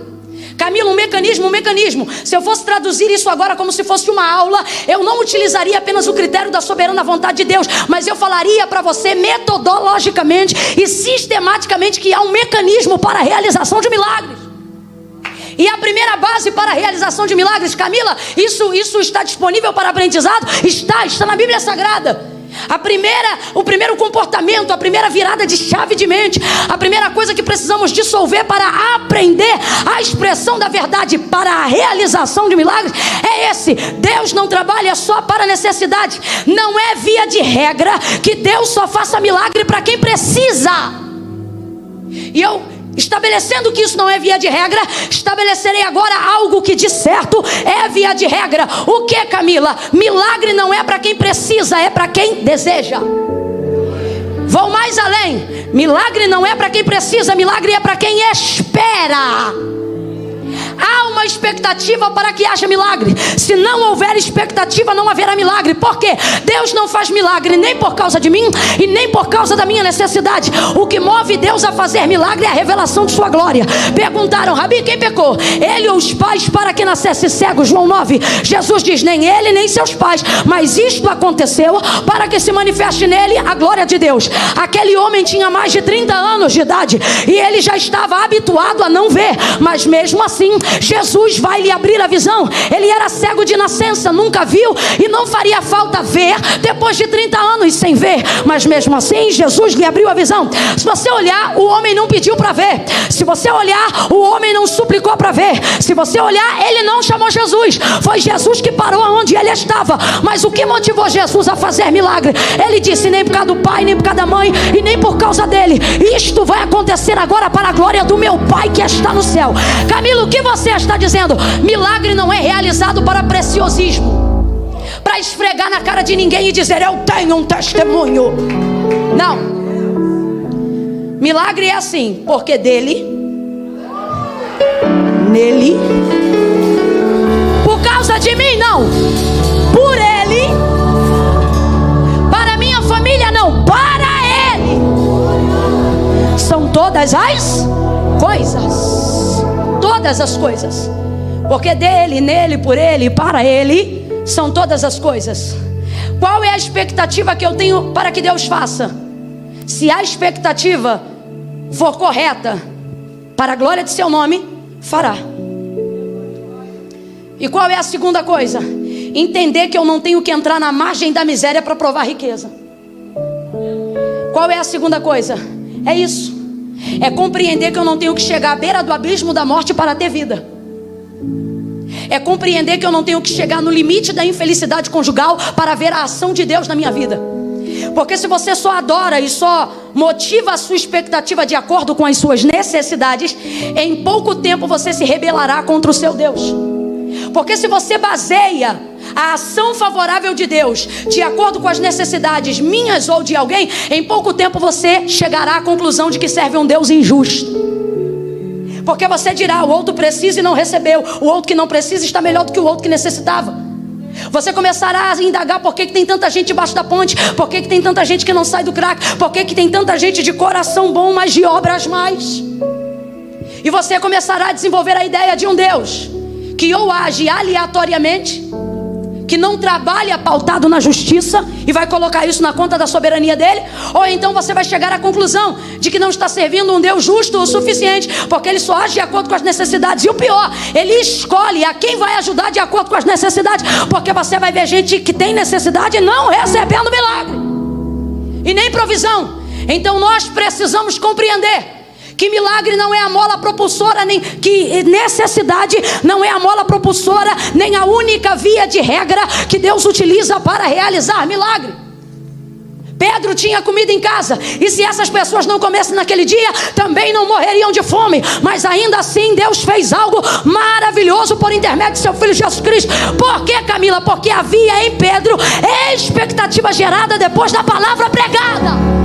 Camila, um mecanismo. Se eu fosse traduzir isso agora como se fosse uma aula, eu não utilizaria apenas o critério da soberana vontade de Deus, mas eu falaria para você metodologicamente e sistematicamente que há um mecanismo para a realização de milagres. E a primeira base para a realização de milagres, Camila, isso está disponível para aprendizado? Está na Bíblia Sagrada. O primeiro comportamento, a primeira virada de chave de mente, a primeira coisa que precisamos dissolver para aprender a expressão da verdade para a realização de milagres é esse: Deus não trabalha só para necessidade. Não é via de regra que Deus só faça milagre para quem precisa. E eu, estabelecendo que isso não é via de regra, estabelecerei agora algo que de certo é via de regra. O que, Camila? Milagre não é para quem precisa, é para quem deseja. Vou mais além. Milagre não é para quem precisa, milagre é para quem espera. Há uma expectativa para que haja milagre. Se não houver expectativa, não haverá milagre. Por quê? Deus não faz milagre nem por causa de mim e nem por causa da minha necessidade. O que move Deus a fazer milagre é a revelação de sua glória. Perguntaram: Rabi, quem pecou? Ele ou os pais para que nascesse cego? João 9. Jesus diz: nem ele nem seus pais, mas isto aconteceu para que se manifeste nele a glória de Deus. Aquele homem tinha mais de 30 anos de idade e ele já estava habituado a não ver, mas mesmo assim Jesus vai lhe abrir a visão. Ele era cego de nascença, nunca viu, e não faria falta ver depois de 30 anos sem ver, mas mesmo assim Jesus lhe abriu a visão. Se você olhar, o homem não pediu para ver. Se você olhar, o homem não suplicou para ver. Se você olhar, ele não chamou Jesus. Foi Jesus que parou onde ele estava. Mas o que motivou Jesus a fazer milagre? Ele disse: nem por causa do pai, nem por causa da mãe e nem por causa dele. Isto vai acontecer agora para a glória do meu Pai que está no céu. Camilo, o que você está dizendo? Milagre não é realizado para preciosismo, para esfregar na cara de ninguém e dizer: eu tenho um testemunho. Não. Milagre é assim, porque dele, nele, por causa de mim não, por ele, para minha família não, para ele. São todas as coisas. Todas as coisas. Porque dele, nele, por ele, para ele, são todas as coisas. Qual é a expectativa que eu tenho para que Deus faça? Se a expectativa for correta, para a glória de seu nome, fará. E qual é a segunda coisa? Entender que eu não tenho que entrar na margem da miséria para provar riqueza. Qual é a segunda coisa? É isso. É compreender que eu não tenho que chegar à beira do abismo da morte para ter vida. É compreender que eu não tenho que chegar no limite da infelicidade conjugal para ver a ação de Deus na minha vida. Porque se você só adora e só motiva a sua expectativa de acordo com as suas necessidades, em pouco tempo você se rebelará contra o seu Deus. Porque se você baseia a ação favorável de Deus de acordo com as necessidades minhas ou de alguém, em pouco tempo você chegará à conclusão de que serve um Deus injusto. Porque você dirá: o outro precisa e não recebeu, o outro que não precisa está melhor do que o outro que necessitava. Você começará a indagar: por que tem tanta gente debaixo da ponte? Por que tem tanta gente que não sai do crack? Por que tem tanta gente de coração bom, mas de obras mais? E você começará a desenvolver a ideia de um Deus que ou age aleatoriamente, que não trabalha pautado na justiça e vai colocar isso na conta da soberania dele, ou então você vai chegar à conclusão de que não está servindo um Deus justo o suficiente, porque ele só age de acordo com as necessidades. E o pior, ele escolhe a quem vai ajudar de acordo com as necessidades, porque você vai ver gente que tem necessidade não recebendo milagre e nem provisão. Então nós precisamos compreender que milagre não é a mola propulsora, nem que necessidade não é a mola propulsora, nem a única via de regra que Deus utiliza para realizar milagre. Pedro tinha comida em casa, e se essas pessoas não comessem naquele dia, também não morreriam de fome. Mas ainda assim Deus fez algo maravilhoso por intermédio de seu Filho Jesus Cristo. Por quê, Camila? Porque havia em Pedro expectativa gerada depois da palavra pregada.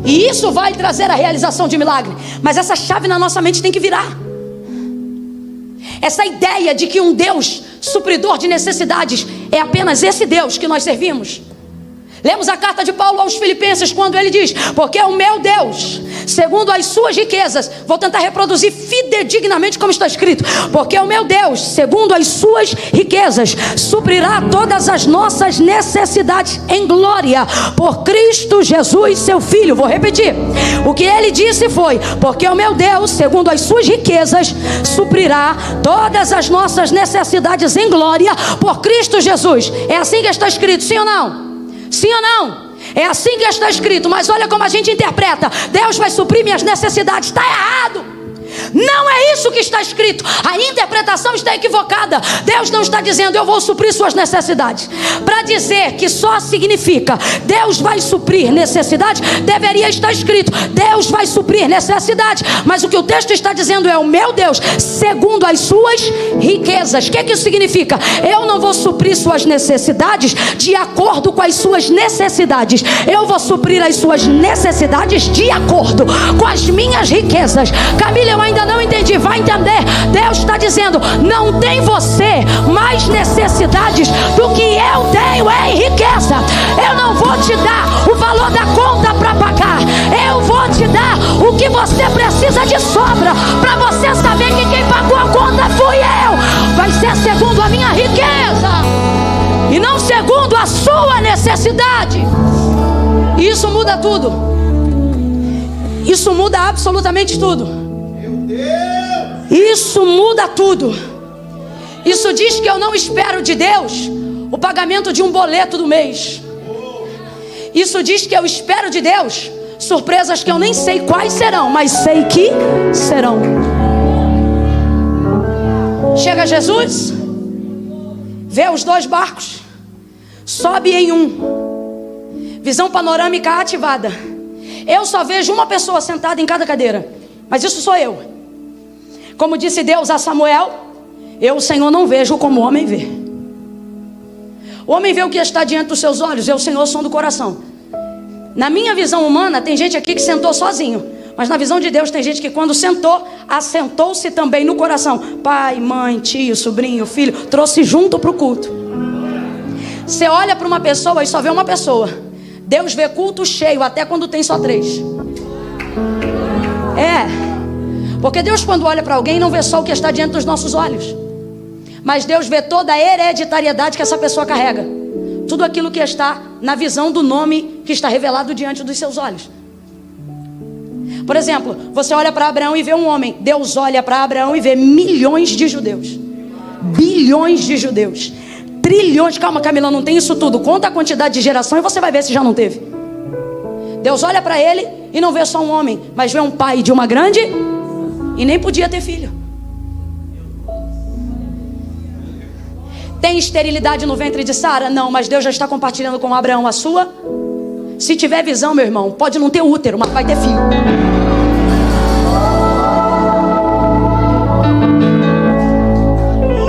E isso vai trazer a realização de milagre. Mas essa chave na nossa mente tem que virar. Essa ideia de que um Deus supridor de necessidades é apenas esse Deus que nós servimos. Lemos a carta de Paulo aos Filipenses, quando ele diz: porque o meu Deus segundo as suas riquezas. Vou tentar reproduzir fidedignamente como está escrito. Porque o meu Deus, segundo as suas riquezas, suprirá todas as nossas necessidades em glória por Cristo Jesus, seu Filho. Vou repetir. O que ele disse foi: porque o meu Deus, segundo as suas riquezas, suprirá todas as nossas necessidades em glória por Cristo Jesus. É assim que está escrito, sim ou não? Sim ou não? É assim que está escrito. Mas olha como a gente interpreta: Deus vai suprir minhas necessidades. Está errado. Não é isso que está escrito. A interpretação está equivocada. Deus não está dizendo: eu vou suprir suas necessidades. Para dizer que só significa Deus vai suprir necessidade, deveria estar escrito: Deus vai suprir necessidade. Mas o que o texto está dizendo é: o meu Deus, segundo as suas riquezas. O que isso significa? Eu não vou suprir suas necessidades de acordo com as suas necessidades. Eu vou suprir as suas necessidades de acordo com as minhas riquezas. Camila, eu ainda não entendi. Vai entender. Deus está dizendo: não tem você mais necessidades do que eu tenho em riqueza. Eu não vou te dar o valor da conta para pagar. Eu vou te dar o que você precisa de sobra, para você saber que quem pagou a conta fui eu. Vai ser segundo a minha riqueza e não segundo a sua necessidade. E isso muda tudo. Isso muda absolutamente tudo. Isso muda tudo. Isso diz que eu não espero de Deus o pagamento de um boleto do mês. Isso diz que eu espero de Deus surpresas que eu nem sei quais serão, mas sei que serão. Chega Jesus, vê os 2 barcos, sobe em um, visão panorâmica ativada. Eu só vejo uma pessoa sentada em cada cadeira, mas isso sou eu. Como disse Deus a Samuel: eu, o Senhor, não vejo como o homem vê. O homem vê o que está diante dos seus olhos, eu, o Senhor, som do coração. Na minha visão humana, tem gente aqui que sentou sozinho, mas na visão de Deus tem gente que quando sentou, assentou-se também no coração. Pai, mãe, tio, sobrinho, filho, trouxe junto para o culto. Você olha para uma pessoa e só vê uma pessoa. Deus vê culto cheio até quando tem só 3. Porque Deus, quando olha para alguém, não vê só o que está diante dos nossos olhos, mas Deus vê toda a hereditariedade que essa pessoa carrega. Tudo aquilo que está na visão do nome que está revelado diante dos seus olhos. Por exemplo, você olha para Abraão e vê um homem. Deus olha para Abraão e vê milhões de judeus, bilhões de judeus, trilhões. Calma, Camila, não tem isso tudo. Conta a quantidade de geração e você vai ver se já não teve. Deus olha para ele e não vê só um homem, mas vê um pai de uma grande, e nem podia ter filho. Tem esterilidade no ventre de Sara? Não, mas Deus já está compartilhando com Abraão a sua. Se tiver visão, meu irmão, pode não ter útero, mas vai ter filho.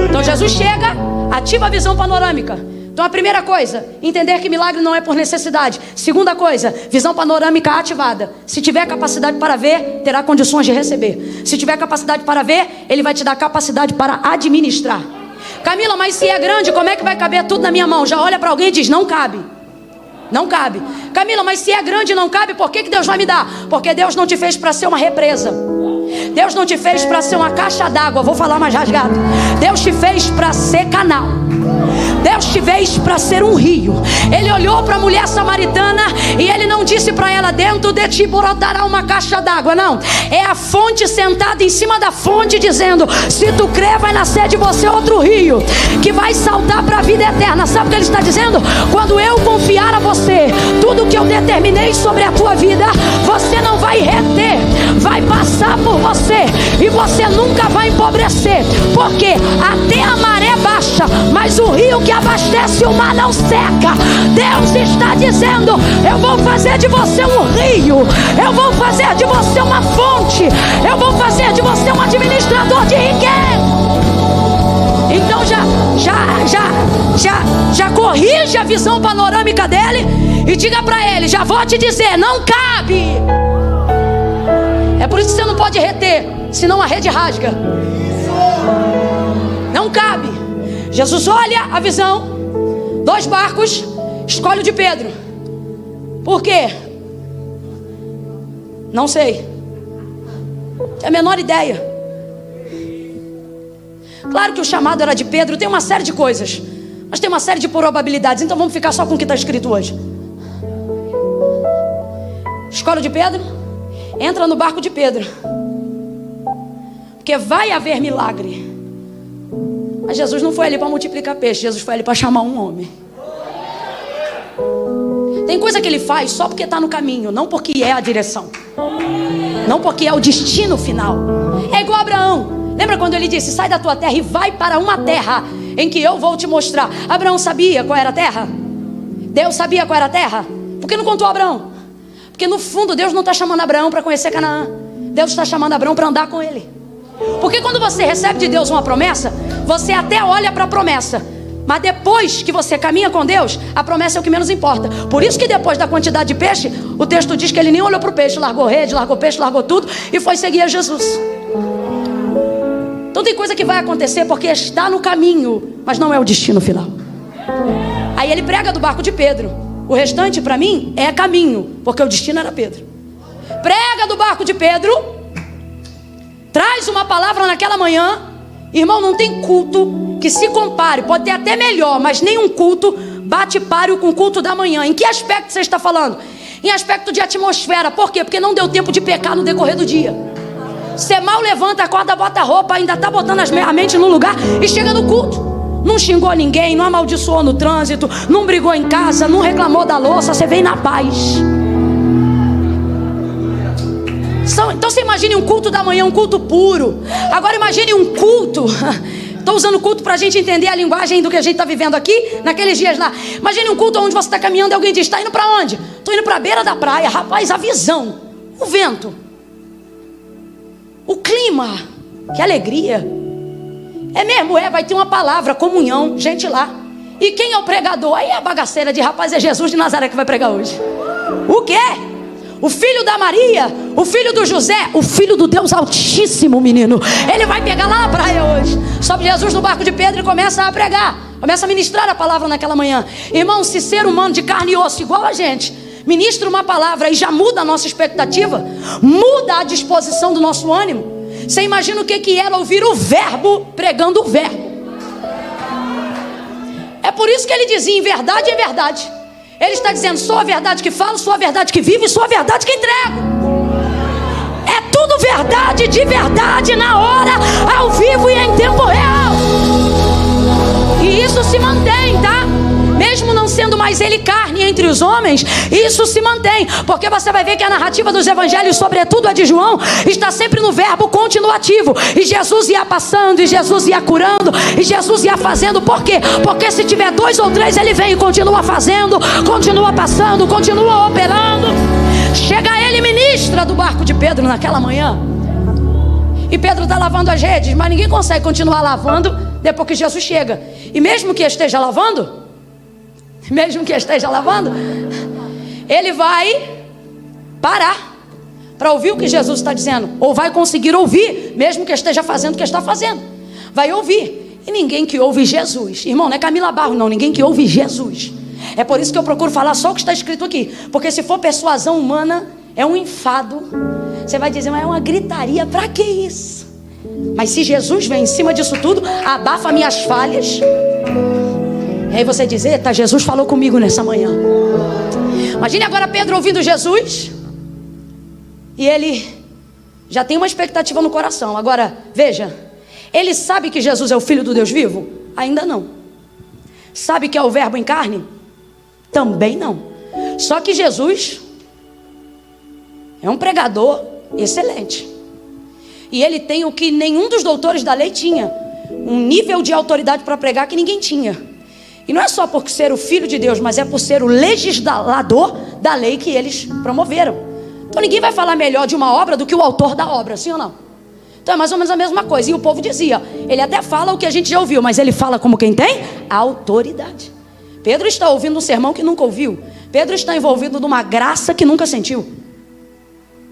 Então Jesus chega, ativa a visão panorâmica. Então a primeira coisa, entender que milagre não é por necessidade. Segunda coisa, visão panorâmica ativada. Se tiver capacidade para ver, terá condições de receber. Se tiver capacidade para ver, Ele vai te dar capacidade para administrar. Camila, mas se é grande, como é que vai caber tudo na minha mão? Já olha para alguém e diz: não cabe. Não cabe. Camila, mas se é grande e não cabe, por que Deus vai me dar? Porque Deus não te fez para ser uma represa. Deus não te fez para ser uma caixa d'água. Vou falar mais rasgado. Deus te fez para ser canal. Deus te fez para ser um rio. Ele olhou para a mulher samaritana e Ele não disse para ela: dentro de ti brotará uma caixa d'água. Não, é a fonte sentada em cima da fonte dizendo: se tu crer, vai nascer de você outro rio que vai saltar para a vida eterna. Sabe o que Ele está dizendo? Quando eu confiar a você tudo que eu determinei sobre a tua vida, você não vai reter, vai passar por você e você nunca vai empobrecer. Porque até a maré baixa, mas o rio que abastece o mar não seca. Deus está dizendo: eu vou fazer de você um rio, eu vou fazer de você uma fonte, eu vou fazer de você um administrador de riqueza. Então já corrija a visão panorâmica dele e diga para ele: já vou te dizer, não cabe. É por isso que você não pode reter, senão a rede rasga. Não cabe. Jesus olha a visão, 2 barcos, escolhe o de Pedro. Por quê? Não sei. Tenho a menor ideia. Claro que o chamado era de Pedro. Tem uma série de coisas, mas tem uma série de probabilidades. Então vamos ficar só com o que está escrito hoje. Escola de Pedro. Entra no barco de Pedro, porque vai haver milagre. Mas Jesus não foi ali para multiplicar peixe. Jesus foi ali para chamar um homem. Tem coisa que ele faz só porque está no caminho, não porque é a direção, não porque é o destino final. É igual a Abraão. Lembra quando ele disse: sai da tua terra e vai para uma terra em que eu vou te mostrar? Abraão sabia qual era a terra? Deus sabia qual era a terra? Por que não contou a Abraão? Porque no fundo Deus não está chamando Abraão para conhecer Canaã. Deus está chamando Abraão para andar com ele. Porque quando você recebe de Deus uma promessa, você até olha para a promessa, mas depois que você caminha com Deus, a promessa é o que menos importa. Por isso que depois da quantidade de peixe, o texto diz que ele nem olhou para o peixe. Largou rede, largou peixe, largou tudo e foi seguir a Jesus. Então tem coisa que vai acontecer porque está no caminho, mas não é o destino final. Aí ele prega do barco de Pedro. O restante para mim é caminho, porque o destino era Pedro. Prega do barco de Pedro. Traz uma palavra naquela manhã. Irmão, não tem culto que se compare. Pode ter até melhor, mas nenhum culto bate páreo com o culto da manhã. Em que aspecto você está falando? Em aspecto de atmosfera. Por quê? Porque não deu tempo de pecar no decorrer do dia. Você mal levanta, acorda, bota a roupa, ainda está botando a mente no lugar e chega no culto. Não xingou ninguém, não amaldiçoou no trânsito, não brigou em casa, não reclamou da louça. Você vem na paz. Então você imagine um culto da manhã, um culto puro. Agora imagine um culto. Estou usando culto para a gente entender a linguagem do que a gente está vivendo aqui naqueles dias lá. Imagine um culto onde você está caminhando e alguém diz: está indo para onde? Estou indo para a beira da praia. Rapaz, a visão, o vento, o clima, que alegria. É mesmo, vai ter uma palavra, comunhão, gente lá. E quem é o pregador? Aí é a bagaceira de rapaz, é Jesus de Nazaré que vai pregar hoje. O quê? O filho da Maria, o filho do José, o filho do Deus Altíssimo, menino. Ele vai pegar lá na praia hoje. Sobe Jesus no barco de Pedro e começa a pregar. Começa a ministrar a palavra naquela manhã. Irmão, se ser humano de carne e osso igual a gente ministra uma palavra e já muda a nossa expectativa, muda a disposição do nosso ânimo. Você imagina o que era ouvir o verbo pregando o verbo. É por isso que ele dizia: em verdade é verdade. Ele está dizendo: sou a verdade que falo, sou a verdade que vivo e sou a verdade que entrego. É tudo verdade de verdade, na hora, ao vivo e em tempo real. E isso se mantém, tá? Mesmo não sendo mais ele carne entre os homens, isso se mantém. Porque você vai ver que a narrativa dos evangelhos, sobretudo a de João, está sempre no verbo continuativo. E Jesus ia passando, e Jesus ia curando, e Jesus ia fazendo. Por quê? Porque se tiver 2 ou 3, ele vem e continua fazendo, continua passando, continua operando. Chega ele e ministra do barco de Pedro naquela manhã. E Pedro está lavando as redes, mas ninguém consegue continuar lavando depois que Jesus chega. E mesmo que esteja lavando, ele vai parar para ouvir o que Jesus está dizendo. Ou vai conseguir ouvir, mesmo que esteja fazendo o que está fazendo. Vai ouvir. E ninguém que ouve Jesus, irmão, não é Camila Barros não, ninguém que ouve Jesus. É por isso que eu procuro falar só o que está escrito aqui. Porque se for persuasão humana, é um enfado. Você vai dizer: mas é uma gritaria, para que isso? Mas se Jesus vem em cima disso tudo, abafa minhas falhas. E aí você diz: eita, Jesus falou comigo nessa manhã. Imagine agora Pedro ouvindo Jesus. E ele já tem uma expectativa no coração. Agora, veja, ele sabe que Jesus é o Filho do Deus vivo? Ainda não. Sabe que é o verbo em carne? Também não. Só que Jesus é um pregador excelente. E ele tem o que nenhum dos doutores da lei tinha: um nível de autoridade para pregar que ninguém tinha. E não é só por ser o Filho de Deus, mas é por ser o legislador da lei que eles promoveram. Então ninguém vai falar melhor de uma obra do que o autor da obra, sim ou não? Então é mais ou menos a mesma coisa. E o povo dizia: ele até fala o que a gente já ouviu, mas ele fala como quem tem autoridade. Pedro está ouvindo um sermão que nunca ouviu. Pedro está envolvido numa graça que nunca sentiu.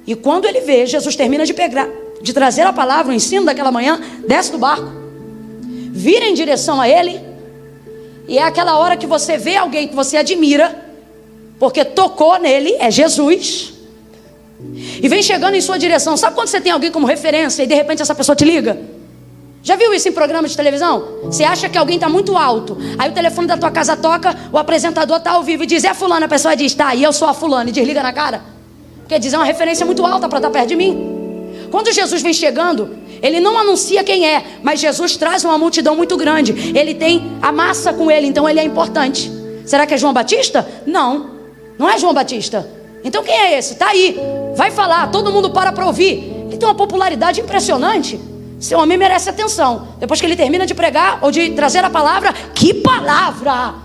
E quando ele vê, Jesus termina de trazer a palavra, o ensino daquela manhã, desce do barco, vira em direção a ele. E é aquela hora que você vê alguém que você admira, porque tocou nele, é Jesus. e vem chegando em sua direção. Sabe quando você tem alguém como referência e de repente essa pessoa te liga? Já viu isso em programa de televisão? Você acha que alguém está muito alto, aí o telefone da tua casa toca, o apresentador está ao vivo e diz: é fulano, a pessoa diz: tá, e eu sou a fulana, e desliga na cara. Quer dizer, é uma referência muito alta para estar perto de mim. Quando Jesus vem chegando, ele não anuncia quem é, mas Jesus traz uma multidão muito grande. Ele tem a massa com ele, então ele é importante. Será que é João Batista? Não, não é João Batista. Então quem é esse? Está aí, vai falar, todo mundo para ouvir. Ele tem uma popularidade impressionante. Esse homem merece atenção. Depois que ele termina de pregar ou de trazer a palavra, que palavra!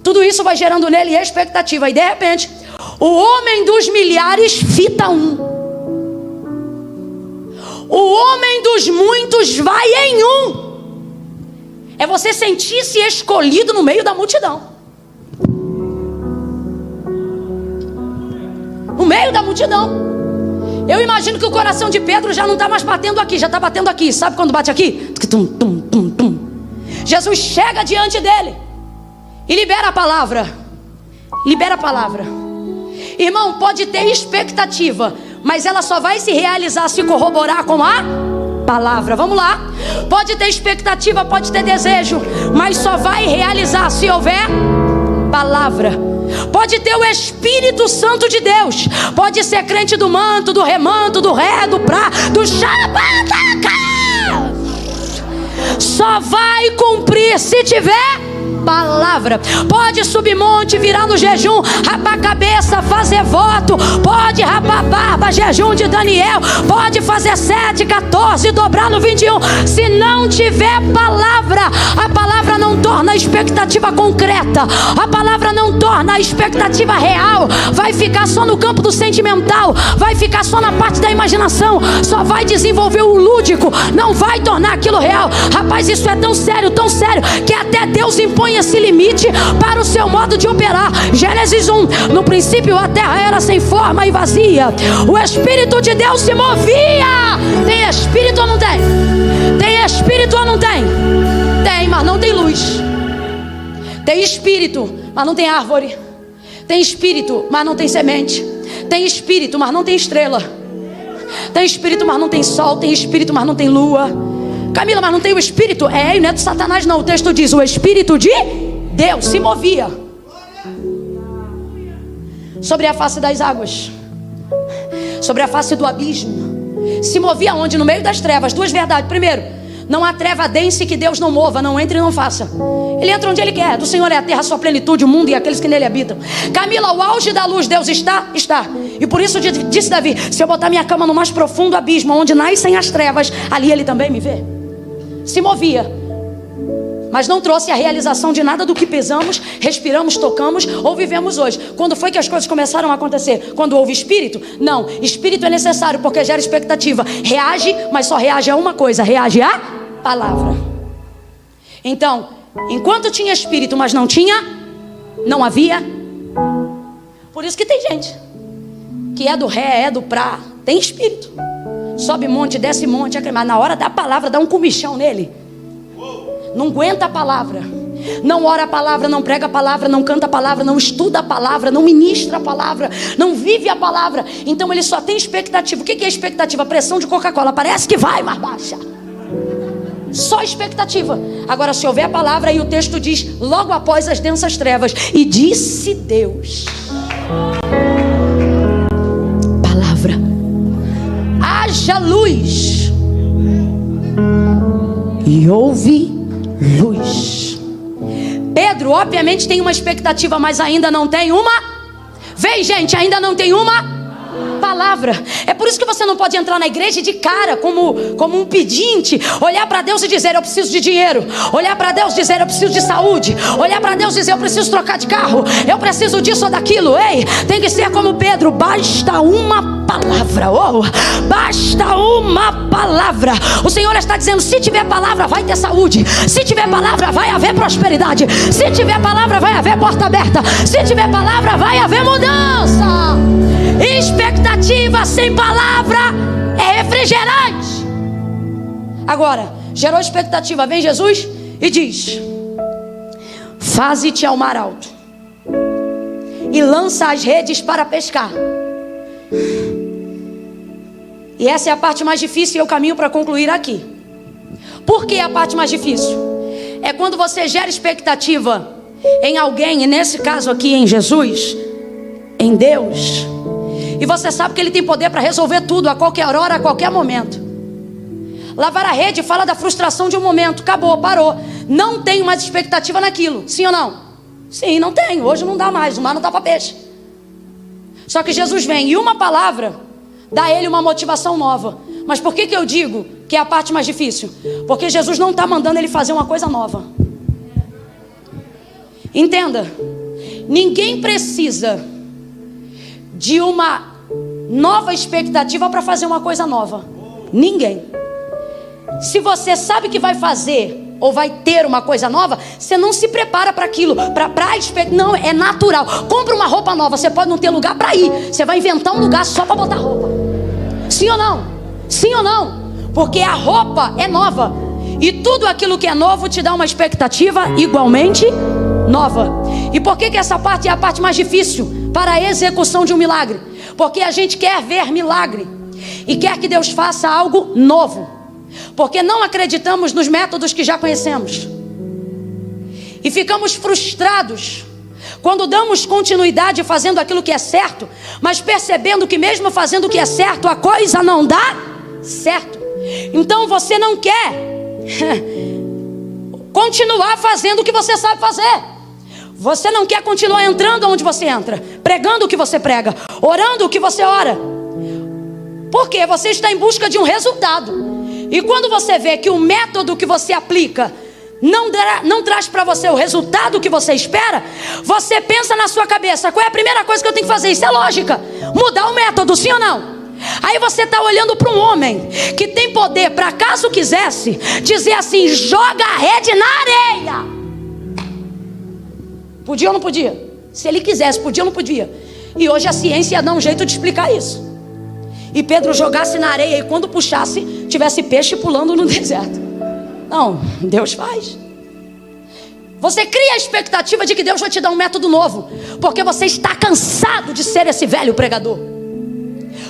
Tudo isso vai gerando nele expectativa. E de repente, o homem dos milhares fita um. O homem dos muitos vai em um. É você sentir-se escolhido no meio da multidão. No meio da multidão. Eu imagino que o coração de Pedro já não está mais batendo aqui, já está batendo aqui. Sabe quando bate aqui? Tum, tum, tum, tum. Jesus chega diante dele e libera a palavra. Libera a palavra. Irmão, pode ter expectativa, mas ela só vai se realizar se corroborar com a palavra. Vamos lá. Pode ter expectativa, pode ter desejo, mas só vai realizar se houver palavra. Pode ter o Espírito Santo de Deus, pode ser crente do manto, do remanto, do ré, do prá, do xabataca. Só vai cumprir se tiver palavra. Pode subir monte, virar no jejum, rapar a cabeça, fazer voto. Pode rapar a barba, jejum de Daniel. Pode fazer 7, 14, dobrar no 21. Se não tiver palavra, a palavra não torna a expectativa concreta. A palavra não torna a expectativa real. Vai ficar só no campo do sentimental. Vai ficar só na parte da imaginação. Só vai desenvolver o lúdico. Não vai tornar aquilo real. Rapaz, isso é tão sério, que até Deus impõe esse limite para o seu modo de operar. Gênesis 1: no princípio a terra era sem forma e vazia, o Espírito de Deus se movia. Tem Espírito ou não tem? Tem Espírito ou não tem? Tem, mas não tem luz. Tem Espírito, mas não tem árvore. Tem Espírito, mas não tem semente. Tem Espírito, mas não tem estrela. Tem Espírito, mas não tem sol. Tem Espírito, mas não tem lua. Camila, mas não tem o Espírito? É, não é de Satanás não. O texto diz: o Espírito de Deus se movia sobre a face das águas, sobre a face do abismo. Se movia onde? No meio das trevas. Duas verdades. Primeiro, não há treva dense que Deus não mova. Não entre e não faça. Ele entra onde Ele quer. Do Senhor é a terra, a sua plenitude, o mundo e aqueles que nele habitam. Camila, o auge da luz, Deus está? Está. E por isso disse Davi: se eu botar minha cama no mais profundo abismo, onde nascem as trevas, ali Ele também me vê. Se movia, mas não trouxe a realização de nada do que pesamos, respiramos, tocamos ou vivemos hoje. Quando foi que as coisas começaram a acontecer? Quando houve Espírito? Não, Espírito é necessário porque gera expectativa. Reage, mas só reage a uma coisa: reage à palavra. Então, enquanto tinha Espírito, mas não havia. Por isso que tem gente que é do ré, é do prá, tem Espírito. Sobe monte, desce monte, mas na hora da palavra dá um comichão nele. Não aguenta a palavra. Não ora a palavra, não prega a palavra, não canta a palavra, não estuda a palavra, não ministra a palavra, não vive a palavra. Então ele só tem expectativa. O que é expectativa? Pressão de Coca-Cola. Parece que vai, mas baixa. Só expectativa. Agora, se houver a palavra, aí o texto diz: logo após as densas trevas, e disse Deus. Palavra. Haja luz. E houve luz. Pedro obviamente tem uma expectativa, mas ainda não tem uma. Vem, gente, ainda não tem uma palavra. É por isso que você não pode entrar na igreja de cara como um pedinte, olhar para Deus e dizer: eu preciso de dinheiro. Olhar para Deus e dizer: eu preciso de saúde. Olhar para Deus e dizer: eu preciso trocar de carro, eu preciso disso ou daquilo. Ei, tem que ser como Pedro: basta uma palavra. Oh, basta uma palavra. O Senhor está dizendo: se tiver palavra, vai ter saúde. Se tiver palavra, vai haver prosperidade. Se tiver palavra, vai haver porta aberta. Se tiver palavra, vai haver mudança. Expectativa sem palavra é refrigerante. Agora, gerou expectativa, vem Jesus e diz: faze-te ao mar alto e lança as redes para pescar. E essa é a parte mais difícil e eu caminho para concluir aqui. Por que a parte mais difícil? É quando você gera expectativa em alguém, e nesse caso aqui em Jesus, em Deus, e você sabe que Ele tem poder para resolver tudo a qualquer hora, a qualquer momento. Lavar a rede fala da frustração de um momento, acabou, parou. Não tenho mais expectativa naquilo, sim ou não? Sim, não tenho, hoje não dá mais, o mar não dá para peixe. Só que Jesus vem e uma palavra dá a Ele uma motivação nova. Mas por que eu digo que é a parte mais difícil? Porque Jesus não está mandando ele fazer uma coisa nova. Entenda, ninguém precisa de uma nova expectativa para fazer uma coisa nova. Ninguém. Se você sabe que vai fazer ou vai ter uma coisa nova, você não se prepara para aquilo, não, é natural. Compra uma roupa nova, você pode não ter lugar para ir, você vai inventar um lugar só para botar roupa. Sim ou não? Sim ou não? Porque a roupa é nova, e tudo aquilo que é novo te dá uma expectativa igualmente nova. E por que essa parte é a parte mais difícil para a execução de um milagre? Porque a gente quer ver milagre e quer que Deus faça algo novo, porque não acreditamos nos métodos que já conhecemos e ficamos frustrados quando damos continuidade fazendo aquilo que é certo, mas percebendo que mesmo fazendo o que é certo, a coisa não dá certo. Então você não quer continuar fazendo o que você sabe fazer. Você não quer continuar entrando onde você entra, pregando o que você prega, orando o que você ora, porque você está em busca de um resultado. E quando você vê que o método que você aplica não traz para você o resultado que você espera, você pensa na sua cabeça: qual é a primeira coisa que eu tenho que fazer? Isso é lógica, mudar o método, sim ou não? Aí você está olhando para um homem que tem poder para, caso quisesse, dizer assim: joga a rede na areia. Podia ou não podia? Se ele quisesse, podia ou não podia? E hoje a ciência dá um jeito de explicar isso. E Pedro jogasse na areia e quando puxasse, tivesse peixe pulando no deserto. Não, Deus faz. Você cria a expectativa de que Deus vai te dar um método novo, porque você está cansado de ser esse velho pregador,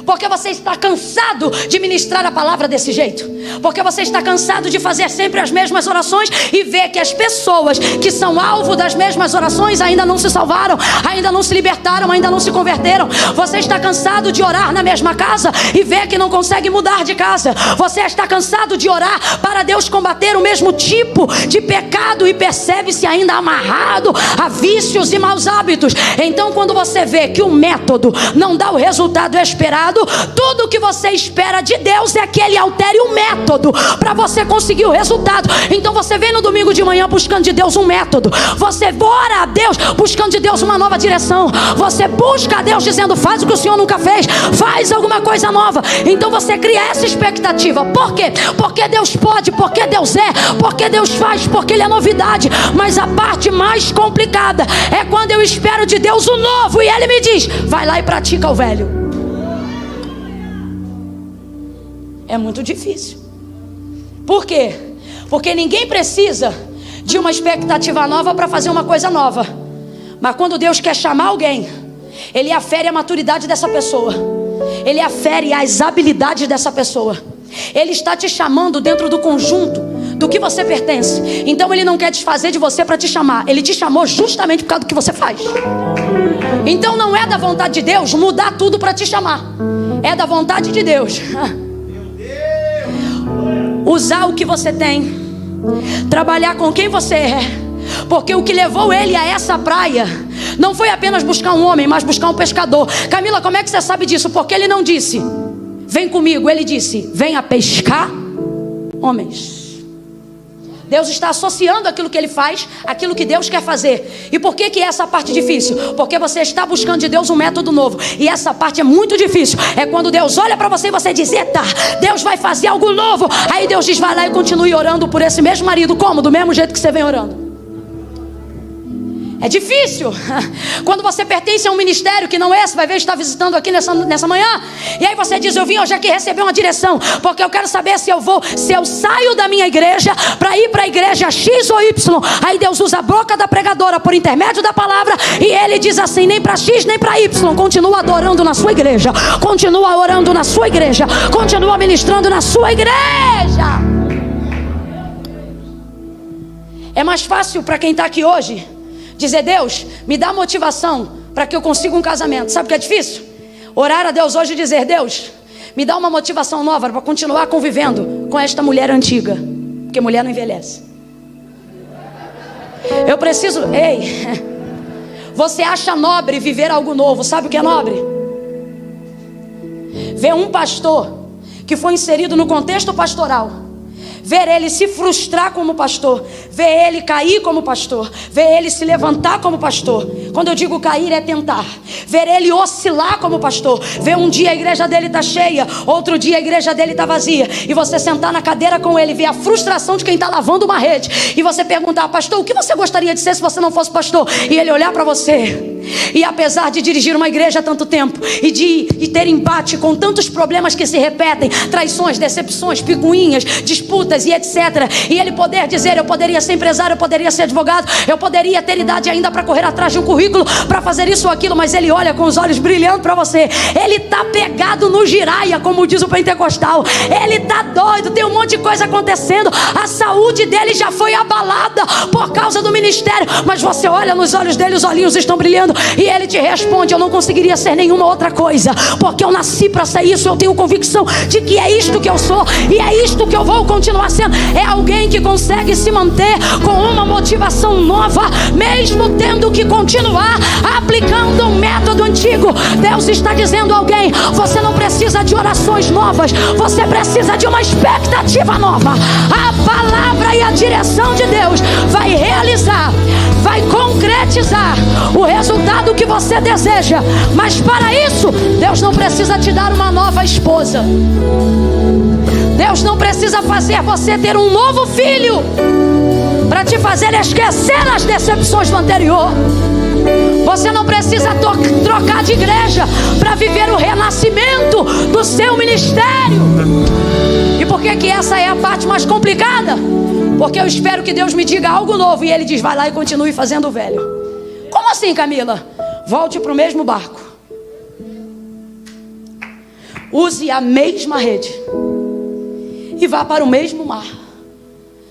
porque você está cansado de ministrar a palavra desse jeito, porque você está cansado de fazer sempre as mesmas orações e ver que as pessoas que são alvo das mesmas orações ainda não se salvaram, ainda não se libertaram, ainda não se converteram. Você está cansado de orar na mesma casa e ver que não consegue mudar de casa. Você está cansado de orar para Deus combater o mesmo tipo de pecado e percebe-se ainda amarrado a vícios e maus hábitos. Então, quando você vê que o método não dá o resultado esperado, tudo o que você espera de Deus é que Ele altere o método para você conseguir o resultado. Então você vem no domingo de manhã buscando de Deus um método, você ora a Deus buscando de Deus uma nova direção, você busca a Deus dizendo: faz o que o Senhor nunca fez, faz alguma coisa nova. Então você cria essa expectativa. Por quê? Porque Deus pode, porque Deus é, porque Deus faz, porque Ele é novidade. Mas a parte mais complicada é quando eu espero de Deus o novo e Ele me diz: vai lá e pratica o velho. É muito difícil. Por quê? Porque ninguém precisa de uma expectativa nova para fazer uma coisa nova. Mas quando Deus quer chamar alguém, Ele afere a maturidade dessa pessoa, Ele afere as habilidades dessa pessoa. Ele está te chamando dentro do conjunto do que você pertence. Então Ele não quer desfazer de você para te chamar. Ele te chamou justamente por causa do que você faz. Então não é da vontade de Deus mudar tudo para te chamar. É da vontade de Deus usar o que você tem, trabalhar com quem você é. Porque o que levou ele a essa praia não foi apenas buscar um homem, mas buscar um pescador. Camila, como é que você sabe disso? Porque ele não disse: vem comigo. Ele disse: venha pescar homens. Deus está associando aquilo que Ele faz, aquilo que Deus quer fazer. E por que é essa parte difícil? Porque você está buscando de Deus um método novo. E essa parte é muito difícil. É quando Deus olha para você e você diz: eita, Deus vai fazer algo novo. Aí Deus diz: vai lá e continue orando por esse mesmo marido. Como? Do mesmo jeito que você vem orando. É difícil. Quando você pertence a um ministério que não é esse, vai ver, está visitando aqui nessa manhã. E aí você diz, eu vim hoje aqui receber uma direção, porque eu quero saber se eu saio da minha igreja para ir para a igreja X ou Y. Aí Deus usa a boca da pregadora por intermédio da palavra, e Ele diz assim, nem para X nem para Y. Continua adorando na sua igreja, continua orando na sua igreja, continua ministrando na sua igreja. É mais fácil para quem está aqui hoje dizer, Deus, me dá motivação para que eu consiga um casamento. Sabe o que é difícil? Orar a Deus hoje e dizer, Deus, me dá uma motivação nova para continuar convivendo com esta mulher antiga, porque mulher não envelhece. Eu preciso, você acha nobre viver algo novo? Sabe o que é nobre? Ver um pastor que foi inserido no contexto pastoral, ver ele se frustrar como pastor, ver ele cair como pastor, ver ele se levantar como pastor. Quando eu digo cair é tentar. Ver ele oscilar como pastor, ver um dia a igreja dele está cheia, outro dia a igreja dele está vazia, e você sentar na cadeira com ele, ver a frustração de quem está lavando uma rede, e você perguntar, pastor, o que você gostaria de ser se você não fosse pastor? E ele olhar para você, e apesar de dirigir uma igreja há tanto tempo, e ter embate com tantos problemas que se repetem, traições, decepções, picuinhas, disputas e etc, e ele poder dizer, eu poderia ser empresário, eu poderia ser advogado, eu poderia ter idade ainda para correr atrás de um currículo, para fazer isso ou aquilo, mas ele olha com os olhos brilhando para você. Ele está pegado no giraia, como diz o pentecostal. Ele está doido, tem um monte de coisa acontecendo, a saúde dele já foi abalada por causa do ministério, mas você olha nos olhos dele, os olhinhos estão brilhando, e ele te responde, eu não conseguiria ser nenhuma outra coisa, porque eu nasci para ser isso. Eu tenho convicção de que é isto que eu sou, e é isto que eu vou continuar sendo. É alguém que consegue se manter com uma motivação nova, mesmo tendo que continuar aplicando um método antigo. Deus está dizendo a alguém, você não precisa de orações novas, você precisa de uma expectativa nova. A palavra e a direção de Deus vai realizar, vai concretizar o resultado que você deseja. Mas para isso, Deus não precisa te dar uma nova esposa, Deus não precisa fazer você ter um novo filho para te fazer esquecer as decepções do anterior. Você não precisa trocar de igreja para viver o renascimento do seu ministério. E por que essa é a parte mais complicada? Porque eu espero que Deus me diga algo novo, e Ele diz, vai lá e continue fazendo o velho. Como assim, Camila? Volte para o mesmo barco, use a mesma rede e vá para o mesmo mar.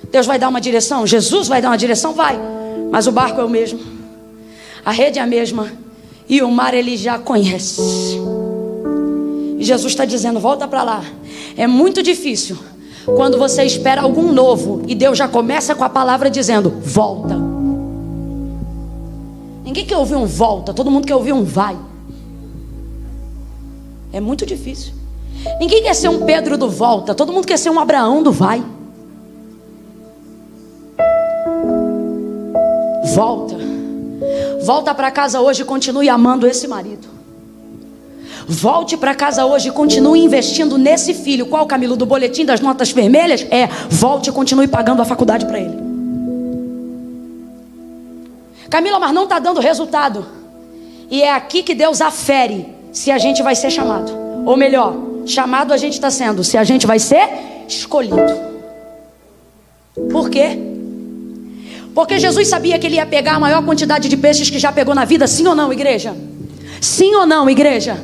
Deus vai dar uma direção, Jesus vai dar uma direção, vai, mas o barco é o mesmo, a rede é a mesma, e o mar ele já conhece. E Jesus está dizendo, volta para lá. É muito difícil quando você espera algum novo e Deus já começa com a palavra dizendo, volta. Ninguém quer ouvir um volta, todo mundo quer ouvir um vai. É muito difícil. Ninguém quer ser um Pedro do volta, todo mundo quer ser um Abraão do vai. Volta para casa hoje e continue amando esse marido. Volte para casa hoje e continue investindo nesse filho. Qual, Camilo, do boletim das notas vermelhas? Volte e continue pagando a faculdade para ele. Camila, mas não está dando resultado. E é aqui que Deus afere se a gente vai ser chamado. Ou melhor, chamado a gente está sendo, se a gente vai ser escolhido. Por quê? Porque Jesus sabia que ele ia pegar a maior quantidade de peixes que já pegou na vida. Sim ou não, igreja? Sim ou não, igreja?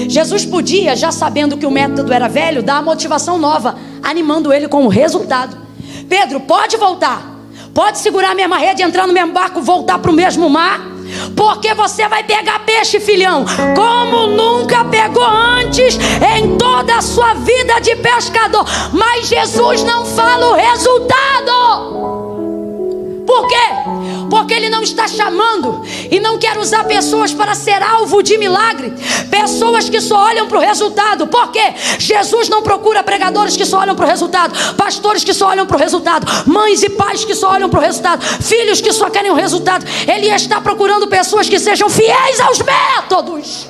Jesus podia, já sabendo que o método era velho, dar a motivação nova, animando ele com o resultado. Pedro, pode voltar, pode segurar a mesma rede, entrar no mesmo barco, voltar para o mesmo mar, porque você vai pegar peixe, filhão, como nunca pegou antes em toda a sua vida de pescador. Mas Jesus não fala o resultado. Por quê? Porque Ele não está chamando e não quer usar pessoas para ser alvo de milagre, pessoas que só olham para o resultado. Por quê? Jesus não procura pregadores que só olham para o resultado, pastores que só olham para o resultado, mães e pais que só olham para o resultado, filhos que só querem o resultado. Ele está procurando pessoas que sejam fiéis aos métodos.